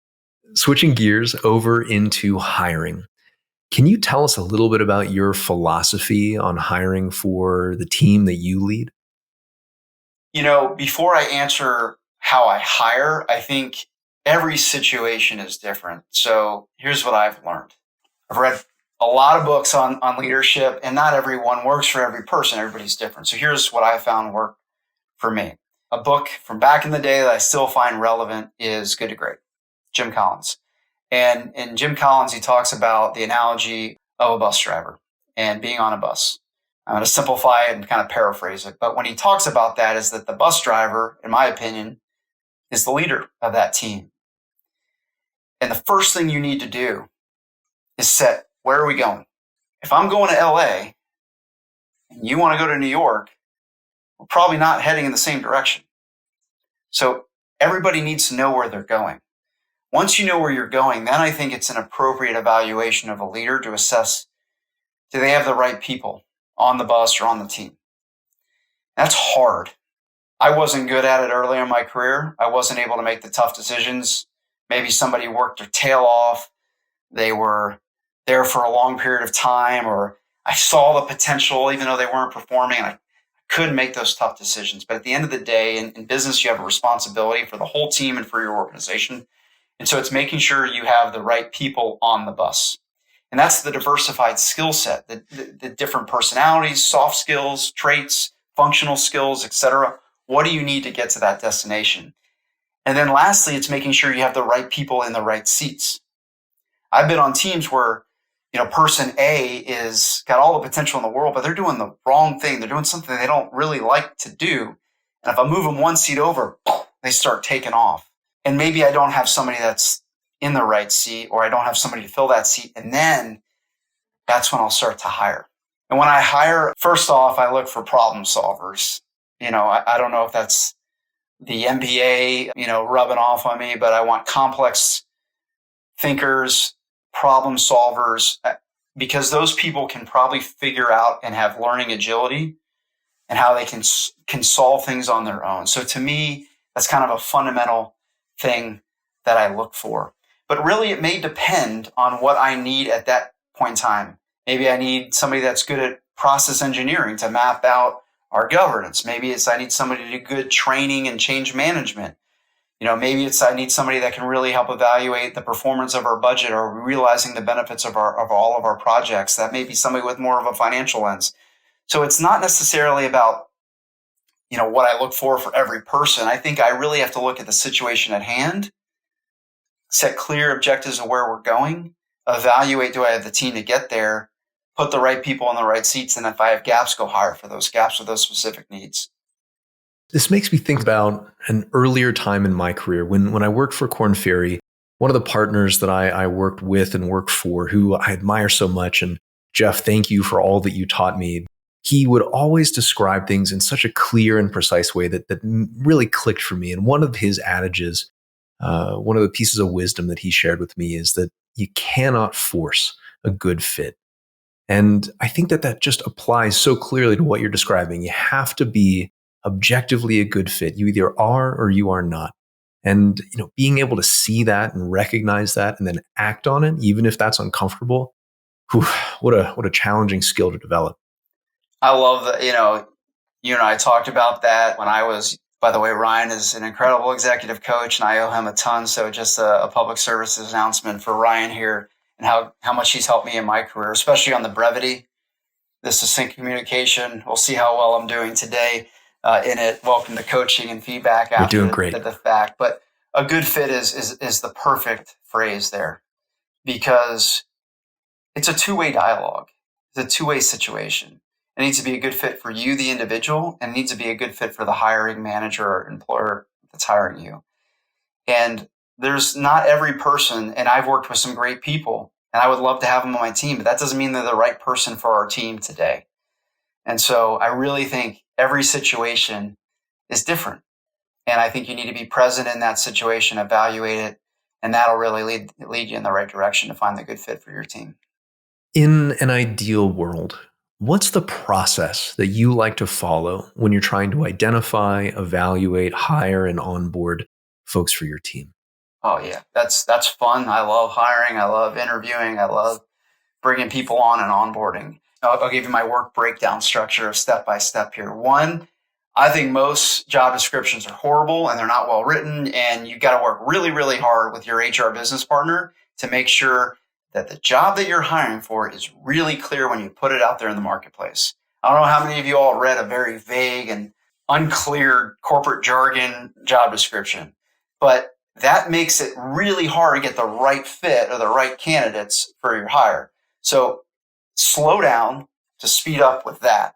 Switching gears over into hiring. Can you tell us a little bit about your philosophy on hiring for the team that you lead? Before I answer how I hire, I think every situation is different. So here's what I've learned. I've read a lot of books on leadership, and not every one works for every person. Everybody's different. So here's what I found work for me. A book from back in the day that I still find relevant is Good to Great, Jim Collins. And in Jim Collins, he talks about the analogy of a bus driver and being on a bus. I'm going to simplify it and kind of paraphrase it. But when he talks about that is that the bus driver, in my opinion, is the leader of that team. And the first thing you need to do is set, where are we going? If I'm going to LA and you want to go to New York, we're probably not heading in the same direction. So everybody needs to know where they're going. Once you know where you're going, then I think it's an appropriate evaluation of a leader to assess, do they have the right people on the bus or on the team? That's hard. I wasn't good at it earlier in my career. I wasn't able to make the tough decisions. Maybe somebody worked their tail off. They were there for a long period of time, or I saw the potential even though they weren't performing. And I couldn't make those tough decisions. But at the end of the day, in business, you have a responsibility for the whole team and for your organization. And so it's making sure you have the right people on the bus. And that's the diversified skill set, the different personalities, soft skills, traits, functional skills, etc. What do you need to get to that destination? And then lastly, it's making sure you have the right people in the right seats. I've been on teams where, person A is got all the potential in the world, but they're doing the wrong thing. They're doing something they don't really like to do. And if I move them one seat over, they start taking off. And maybe I don't have somebody that's in the right seat, or I don't have somebody to fill that seat. And then that's when I'll start to hire. And when I hire, first off, I look for problem solvers. I don't know if that's the MBA, rubbing off on me, but I want complex thinkers, problem solvers, because those people can probably figure out and have learning agility and how they can solve things on their own. So to me, that's kind of a fundamental thing that I look for. But really, it may depend on what I need at that point in time. Maybe I need somebody that's good at process engineering to map out our governance. Maybe I need somebody to do good training and change management. Maybe I need somebody that can really help evaluate the performance of our budget or realizing the benefits of all of our projects. That may be somebody with more of a financial lens. So it's not necessarily about, what I look for every person. I think I really have to look at the situation at hand, set clear objectives of where we're going, evaluate, do I have the team to get there, put the right people in the right seats, and if I have gaps, go hire for those gaps or those specific needs. This makes me think about an earlier time in my career when I worked for Korn Ferry. One of the partners that I worked with and worked for, who I admire so much, and Jeff, thank you for all that you taught me. He would always describe things in such a clear and precise way that really clicked for me. And one of his adages, one of the pieces of wisdom that he shared with me is that you cannot force a good fit. And I think that just applies so clearly to what you're describing. You have to be objectively a good fit. You either are or you are not. And being able to see that and recognize that and then act on it, even if that's uncomfortable, what a challenging skill to develop. I love that. You and I talked about that when I was, by the way, Ryan is an incredible executive coach and I owe him a ton. So just a public services announcement for Ryan here and how much he's helped me in my career, especially on the brevity, the succinct communication. We'll see how well I'm doing today in it. Welcome to coaching and feedback after You're doing great. The fact. But a good fit is the perfect phrase there, because it's a two-way dialogue. It's a two-way situation. It needs to be a good fit for you, the individual, and it needs to be a good fit for the hiring manager or employer that's hiring you. And there's not every person, and I've worked with some great people, and I would love to have them on my team, but that doesn't mean they're the right person for our team today. And so I really think every situation is different. And I think you need to be present in that situation, evaluate it, and that'll really lead you in the right direction to find the good fit for your team. In an ideal world, what's the process that you like to follow when you're trying to identify, evaluate, hire, and onboard folks for your team? Oh yeah, that's fun. I love hiring. I love interviewing. I love bringing people on and onboarding. I'll give you my work breakdown structure of step by step here. One, I think most job descriptions are horrible and they're not well written, and you've got to work really, really hard with your HR business partner to make sure that the job that you're hiring for is really clear when you put it out there in the marketplace. I don't know how many of you all read a very vague and unclear corporate jargon job description, but that makes it really hard to get the right fit or the right candidates for your hire. So slow down to speed up with that.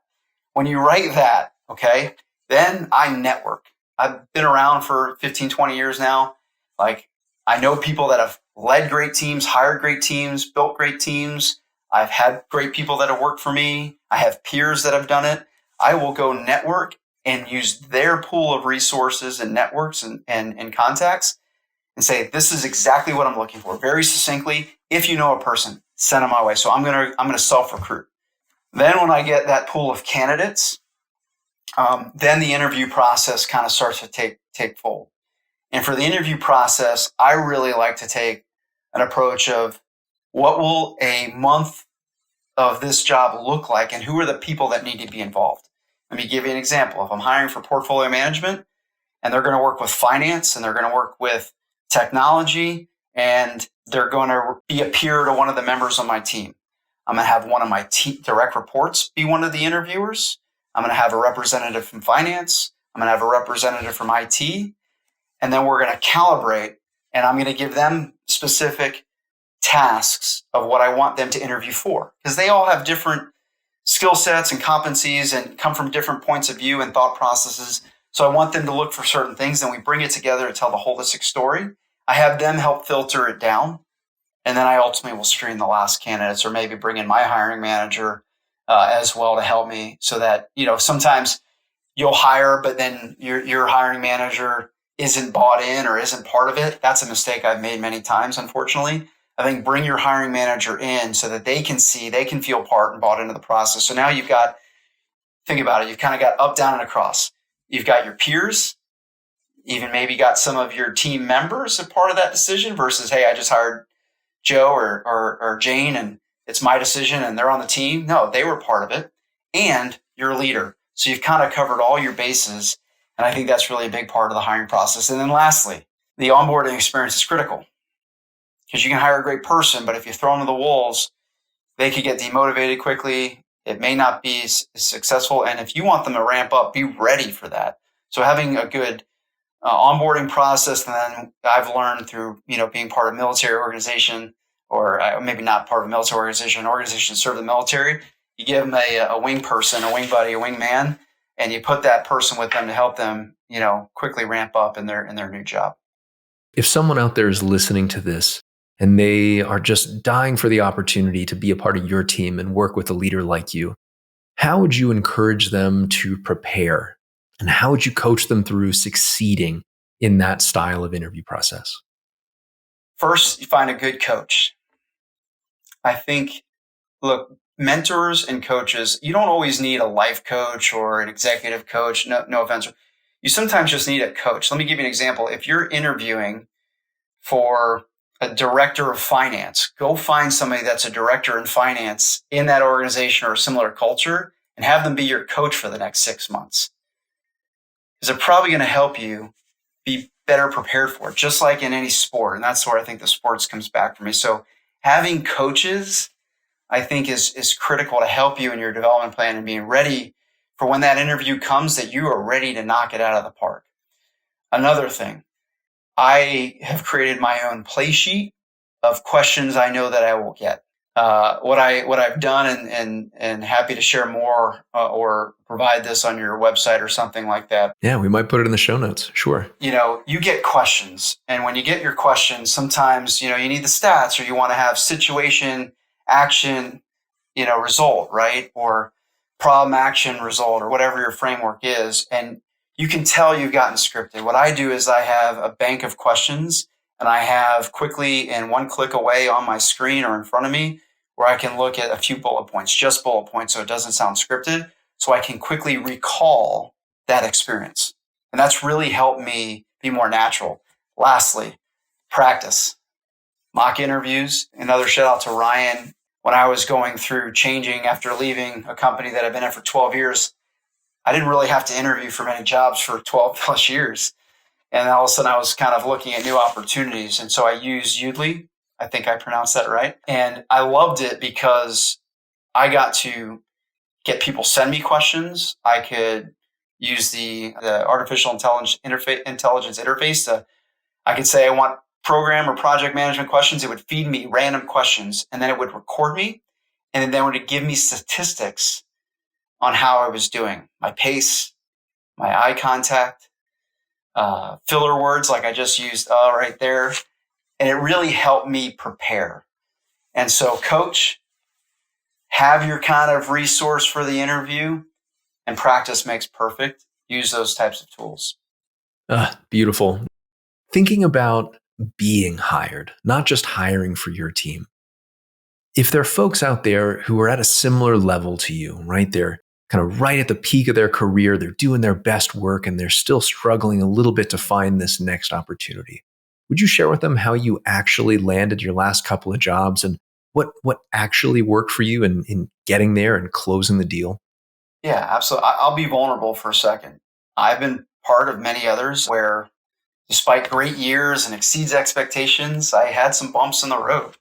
When you write that, okay, then I network. I've been around for 15, 20 years now. Like, I know people that have led great teams, hired great teams, built great teams. I've had great people that have worked for me. I have peers that have done it. I will go network and use their pool of resources and networks and contacts and say, this is exactly what I'm looking for. Very succinctly, if you know a person, send them my way. So I'm gonna self-recruit. Then when I get that pool of candidates, then the interview process kind of starts to take fold. And for the interview process, I really like to take an approach of what will a month of this job look like and who are the people that need to be involved. Let me give you an example. If I'm hiring for portfolio management and they're going to work with finance and they're going to work with technology and they're going to be a peer to one of the members on my team, I'm going to have one of my direct reports be one of the interviewers. I'm going to have a representative from finance. I'm going to have a representative from IT. And then we're going to calibrate, and I'm going to give them specific tasks of what I want them to interview for, because they all have different skill sets and competencies and come from different points of view and thought processes. So I want them to look for certain things. Then we bring it together to tell the holistic story. I have them help filter it down. And then I ultimately will screen the last candidates, or maybe bring in my hiring manager as well to help me, so that, sometimes you'll hire, but then your hiring manager isn't bought in or isn't part of it. That's a mistake I've made many times, unfortunately. I think bring your hiring manager in so that they can feel part and bought into the process. So now think about it, you've kind of got up, down, and across. You've got your peers, even maybe got some of your team members a part of that decision versus, hey, I just hired Joe or Jane and it's my decision and they're on the team. No, they were part of it. And you're a leader. So you've kind of covered all your bases. And I think that's really a big part of the hiring process. And then lastly, the onboarding experience is critical, because you can hire a great person, but if you throw them to the wolves, they could get demotivated quickly. It may not be successful. And if you want them to ramp up, be ready for that. So having a good onboarding process, and then I've learned through, being part of a military organization, or maybe not part of a military organization, an organization serve the military, you give them a wing person, a wing buddy, a wing man, and you put that person with them to help them, quickly ramp up in their new job. If someone out there is listening to this and they are just dying for the opportunity to be a part of your team and work with a leader like you, how would you encourage them to prepare? And how would you coach them through succeeding in that style of interview process? First, you find a good coach. I think, look, mentors and coaches, you don't always need a life coach or an executive coach. No offense. You sometimes just need a coach. Let me give you an example. If you're interviewing for a director of finance, go find somebody that's a director in finance in that organization or a similar culture and have them be your coach for the next 6 months. Because they're probably going to help you be better prepared for it, just like in any sport. And that's where I think the sports comes back for me. So having coaches, I think, is critical to help you in your development plan and being ready for when that interview comes, that you are ready to knock it out of the park. Another thing, I have created my own play sheet of questions I know that I will get. what I've done, and happy to share more or provide this on your website or something like that. Yeah, we might put it in the show notes. Sure. You get questions, and when you get your questions, sometimes you need the stats, or you want to have situation, action, result, right? Or problem, action, result, or whatever your framework is. And you can tell you've gotten scripted. What I do is I have a bank of questions, and I have quickly and one click away on my screen or in front of me where I can look at a few bullet points, just bullet points, so it doesn't sound scripted, so I can quickly recall that experience. And that's really helped me be more natural. Lastly, practice. Mock interviews. Another shout out to Ryan. When I was going through changing after leaving a company that I've been at for 12 years, I didn't really have to interview for many jobs for 12 plus years. And all of a sudden I was kind of looking at new opportunities. And so I used Udly. I think I pronounced that right. And I loved it because I got to get people send me questions. I could use the artificial intelligence interface. I could say I want program or project management questions. It would feed me random questions, and then it would record me, and then it would give me statistics on how I was doing, my pace, my eye contact, filler words like I just used right there. And it really helped me prepare. And so, coach, have your kind of resource for the interview, and practice makes perfect. Use those types of tools. Beautiful. Thinking about being hired, not just hiring for your team. If there are folks out there who are at a similar level to you, right? They're kind of right at the peak of their career, they're doing their best work, and they're still struggling a little bit to find this next opportunity. Would you share with them how you actually landed your last couple of jobs and what actually worked for you in getting there and closing the deal? Yeah, absolutely. I'll be vulnerable for a second. I've been part of many others where, despite great years and exceeds expectations, I had some bumps in the road.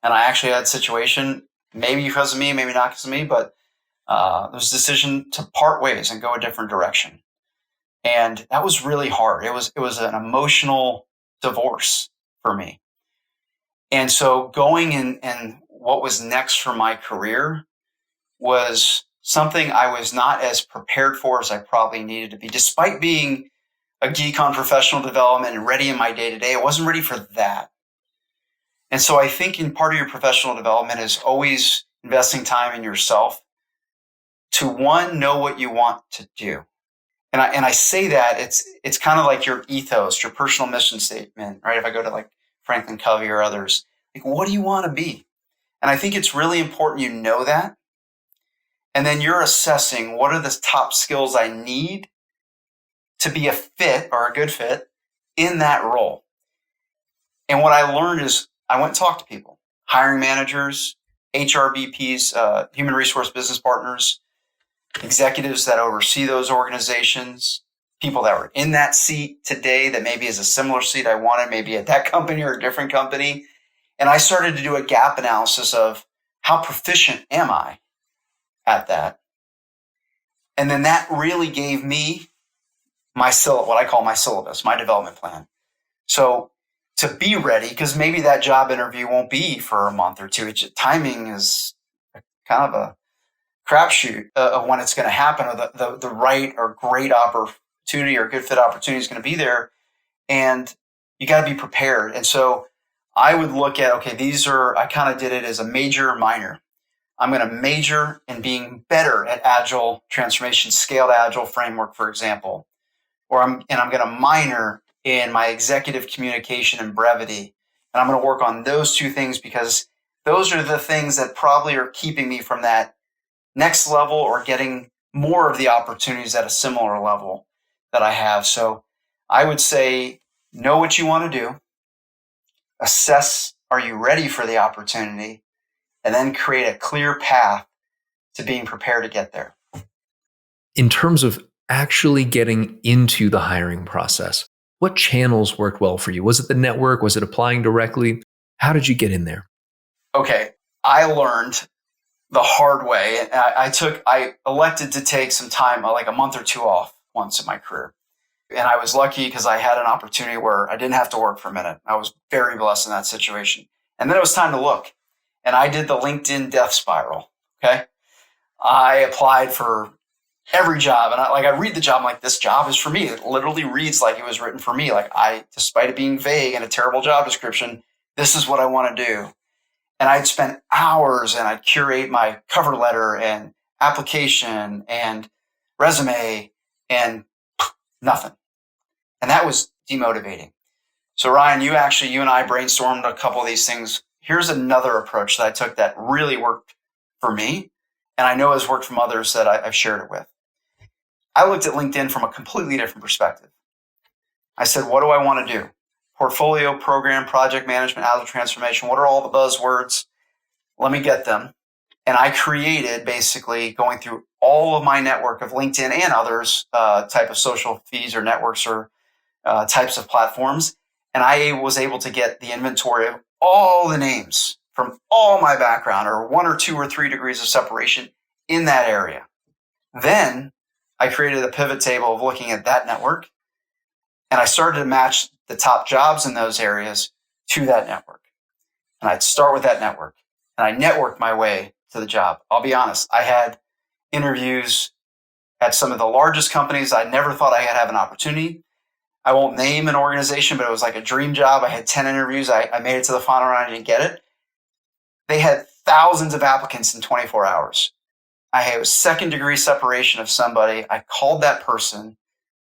And I actually had a situation, maybe because of me, maybe not because of me, but there was a decision to part ways and go a different direction. And that was really hard. It was an emotional divorce for me. And so going and what was next for my career was something I was not as prepared for as I probably needed to be. Despite being a geek on professional development and ready in my day-to-day, I wasn't ready for that. And so I think in part of your professional development is always investing time in yourself to, one, know what you want to do. And I say that it's kind of like your ethos, your personal mission statement, right? If I go to like Franklin Covey or others, like, what do you want to be? And I think it's really important you know that. And then you're assessing what are the top skills I need to be a fit or a good fit in that role. And what I learned is I went and talked to people, hiring managers, HRBPs, human resource business partners, executives that oversee those organizations, people that were in that seat today that maybe is a similar seat I wanted, maybe at that company or a different company. And I started to do a gap analysis of how proficient am I at that. And then that really gave me what I call my syllabus, my development plan. So to be ready, because maybe that job interview won't be for a month or two. Timing is kind of a crapshoot of when it's going to happen, or the right or great opportunity or good fit opportunity is going to be there. And you got to be prepared. And so I would look at, okay, I kind of did it as a major or minor. I'm going to major in being better at agile transformation, scaled agile framework, for example. I'm going to minor in my executive communication and brevity. And I'm going to work on those two things because those are the things that probably are keeping me from that next level or getting more of the opportunities at a similar level that I have. So I would say, know what you want to do, assess, are you ready for the opportunity, and then create a clear path to being prepared to get there. In terms of actually getting into the hiring process, what channels worked well for you? Was it the network? Was it applying directly? How did you get in there? Okay, I learned the hard way. I elected to take some time, like a month or two off once in my career. And I was lucky because I had an opportunity where I didn't have to work for a minute. I was very blessed in that situation. And then it was time to look. and I did the LinkedIn death spiral. Okay. I applied for every job, and I read the job, I'm like, this job is for me. It literally reads like it was written for me. Like, despite it being vague and a terrible job description, this is what I want to do. And I'd spend hours and I'd curate my cover letter and application and resume and nothing. And that was demotivating. So Ryan, you and I brainstormed a couple of these things. Here's another approach that I took that really worked for me, and I know has worked from others that I've shared it with. I looked at LinkedIn from a completely different perspective. I said, what do I want to do? Portfolio, program, project management, agile transformation. What are all the buzzwords? Let me get them. And I created, basically going through all of my network of LinkedIn and others, type of social feeds or networks or types of platforms. And I was able to get the inventory of all the names from all my background, or 1 or 2 or 3 degrees of separation in that area. Then I created a pivot table of looking at that network, and I started to match the top jobs in those areas to that network. And I'd start with that network, and I networked my way to the job. I'll be honest, I had interviews at some of the largest companies. I never thought I had have an opportunity. I won't name an organization, but it was like a dream job. I had 10 interviews. I made it to the final round. I didn't get it. They had thousands of applicants in 24 hours. I had a 2nd degree separation of somebody. I called that person.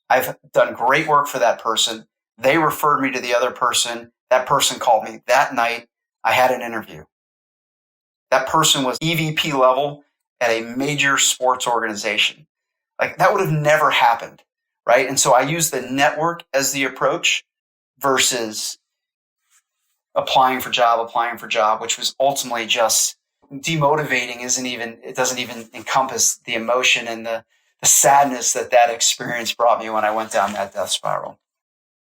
I've done great work for that person. They referred me to the other person. That person called me that night. I had an interview. That person was EVP level at a major sports organization. Like, that would have never happened, right? And so I use the network as the approach versus applying for job, which was ultimately just demotivating. It doesn't even encompass the emotion and the sadness that experience brought me when I went down that death spiral.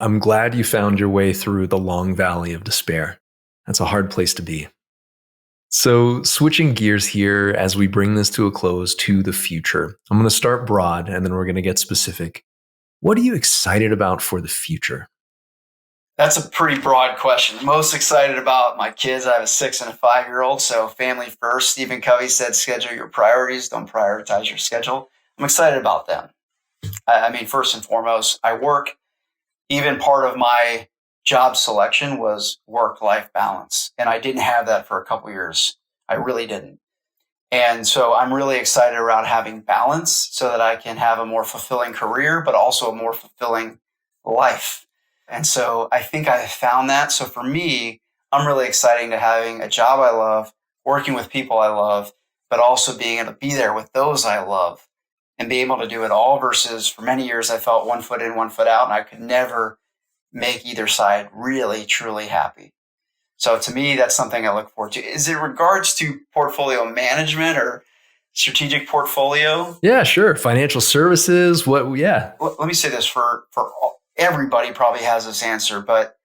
I'm glad you found your way through the long valley of despair. That's a hard place to be. So switching gears here as we bring this to a close to the future. I'm going to start broad and then we're going to get specific. What are you excited about for the future? That's a pretty broad question. Most excited about my kids. I have a 6 and a 5-year-old, so family first. Stephen Covey said, schedule your priorities, don't prioritize your schedule. I'm excited about them. I mean, first and foremost, I work. Even part of my job selection was work-life balance, and I didn't have that for a couple years. I really didn't. And so I'm really excited around having balance so that I can have a more fulfilling career, but also a more fulfilling life. And so I think I found that. So for me, I'm really excited to having a job I love, working with people I love, but also being able to be there with those I love and be able to do it all versus for many years, I felt 1 foot in, 1 foot out, and I could never make either side really, truly happy. So to me, that's something I look forward to. Is it regards to portfolio management or strategic portfolio? Yeah, sure. Financial services. Yeah. Let me say this for everybody probably has this answer, but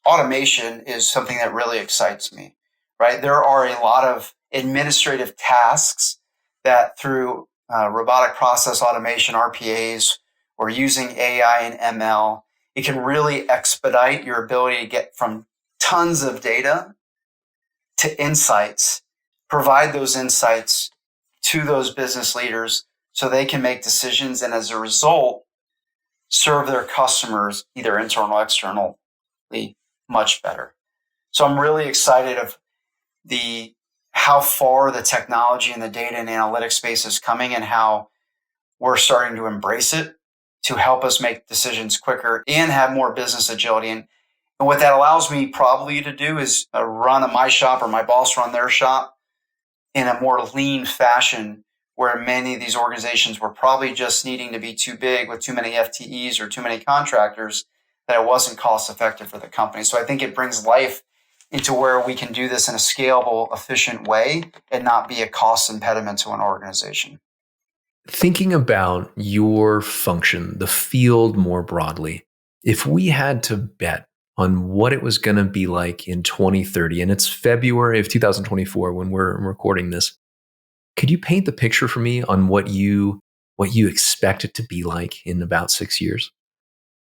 automation is something that really excites me, right? There are a lot of administrative tasks that through robotic process automation, RPAs, or using AI and ML, it can really expedite your ability to get from tons of data to insights, provide those insights to those business leaders so they can make decisions and as a result, serve their customers, either internal or externally, much better. So I'm really excited of how far the technology and the data and analytics space is coming and how we're starting to embrace it to help us make decisions quicker and have more business agility. And what that allows me probably to do is run my shop or my boss run their shop in a more lean fashion, where many of these organizations were probably just needing to be too big with too many FTEs or too many contractors, that it wasn't cost effective for the company. So I think it brings life into where we can do this in a scalable, efficient way and not be a cost impediment to an organization. Thinking about your function, the field more broadly, if we had to bet on what it was going to be like in 2030, and it's February of 2024 when we're recording this, could you paint the picture for me on what you expect it to be like in about 6 years?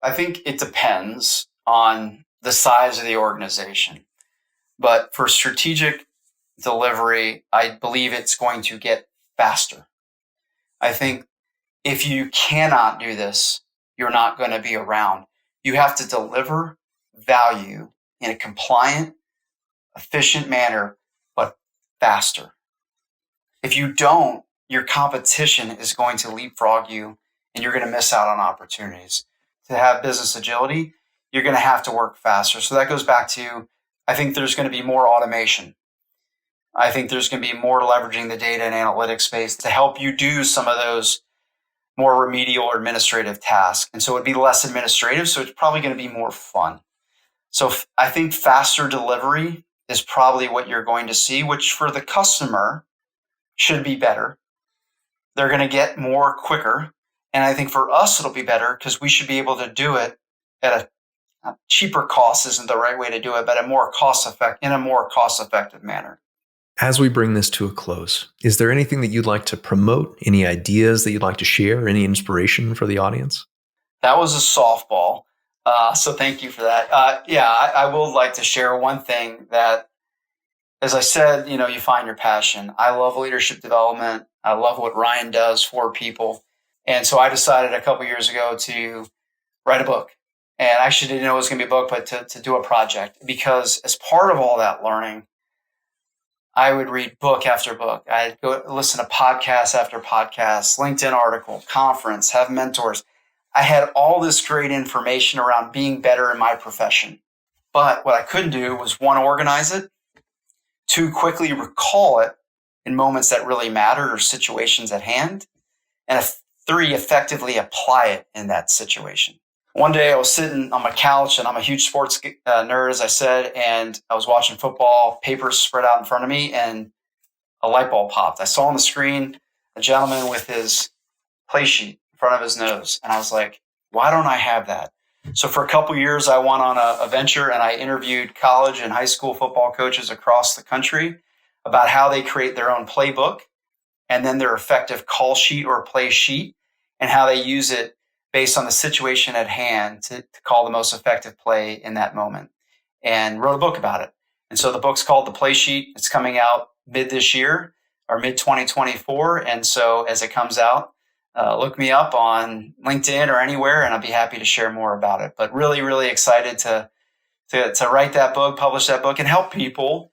I think it depends on the size of the organization. But for strategic delivery, I believe it's going to get faster. I think if you cannot do this, you're not going to be around. You have to deliver value in a compliant, efficient manner, but faster. If you don't, your competition is going to leapfrog you and you're going to miss out on opportunities. To have business agility, you're going to have to work faster. So that goes back to, I think there's going to be more automation. I think there's going to be more leveraging the data and analytics space to help you do some of those more remedial or administrative tasks. And so it'd be less administrative, so it's probably going to be more fun. So I think faster delivery is probably what you're going to see, which for the customer should be better. They're going to get more quicker. And I think for us, it'll be better because we should be able to do it at a cheaper cost isn't the right way to do it, but in a more cost-effective manner. As we bring this to a close, is there anything that you'd like to promote? Any ideas that you'd like to share? Any inspiration for the audience? That was a softball. So thank you for that. I will like to share one thing that, as I said, you find your passion. I love leadership development. I love what Ryan does for people. And so I decided a couple years ago to write a book. And I actually didn't know it was going to be a book, but to do a project. Because as part of all that learning, I would read book after book. I'd go listen to podcast after podcast, LinkedIn article, conference, have mentors. I had all this great information around being better in my profession. But what I couldn't do was, one, organize it, two, quickly recall it in moments that really mattered or situations at hand, and three, effectively apply it in that situation. One day I was sitting on my couch, and I'm a huge sports nerd, as I said, and I was watching football, papers spread out in front of me, and a light bulb popped. I saw on the screen a gentleman with his play sheet in front of his nose, and I was like, why don't I have that? So for a couple years, I went on a venture, and I interviewed college and high school football coaches across the country about how they create their own playbook and then their effective call sheet or play sheet, and how they use it based on the situation at hand to call the most effective play in that moment, and wrote a book about it. And so the book's called The Play Sheet. It's coming out mid this year or mid 2024. And so as it comes out, look me up on LinkedIn or anywhere, and I'll be happy to share more about it. But really, really excited to write that book, publish that book, and help people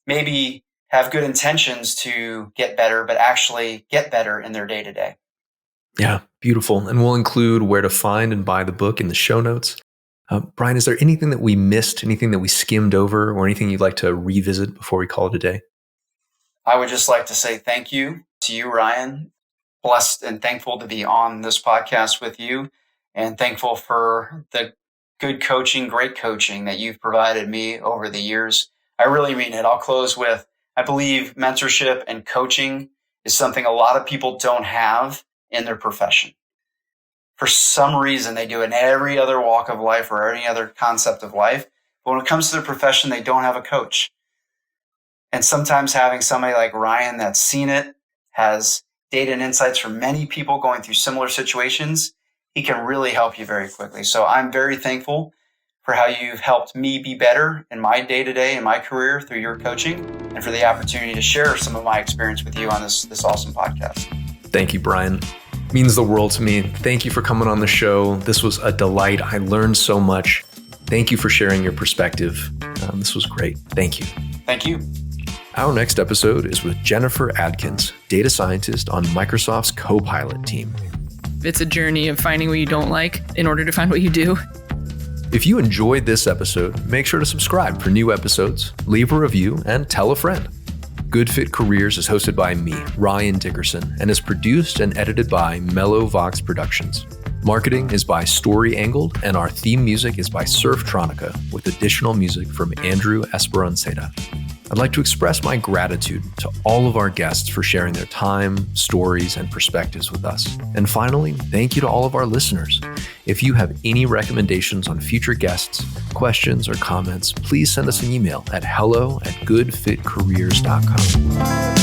maybe have good intentions to get better, but actually get better in their day-to-day. Yeah, beautiful. And we'll include where to find and buy the book in the show notes. Brian, is there anything that we missed, anything that we skimmed over, or anything you'd like to revisit before we call it a day? I would just like to say thank you to you, Ryan. Blessed and thankful to be on this podcast with you, and thankful for the good coaching, great coaching that you've provided me over the years. I really mean it. I'll close with, I believe mentorship and coaching is something a lot of people don't have in their profession. For some reason, they do it in every other walk of life or any other concept of life. But when it comes to their profession, they don't have a coach. And sometimes having somebody like Ryan that's seen it, has data and insights from many people going through similar situations, he can really help you very quickly. So I'm very thankful for how you've helped me be better in my day-to-day, in my career through your coaching, and for the opportunity to share some of my experience with you on this awesome podcast. Thank you, Brian. It means the world to me. Thank you for coming on the show. This was a delight. I learned so much. Thank you for sharing your perspective. This was great. Thank you. Thank you. Our next episode is with Jennifer Adkins, data scientist on Microsoft's Copilot team. It's a journey of finding what you don't like in order to find what you do. If you enjoyed this episode, make sure to subscribe for new episodes, leave a review, and tell a friend. Good Fit Careers is hosted by me, Ryan Dickerson, and is produced and edited by Mellow Vox Productions. Marketing is by Story Angled, and our theme music is by Surftronica, with additional music from Andrew Esperanzeta. I'd like to express my gratitude to all of our guests for sharing their time, stories, and perspectives with us. And finally, thank you to all of our listeners. If you have any recommendations on future guests, questions, or comments, please send us an email at hello@goodfitcareers.com.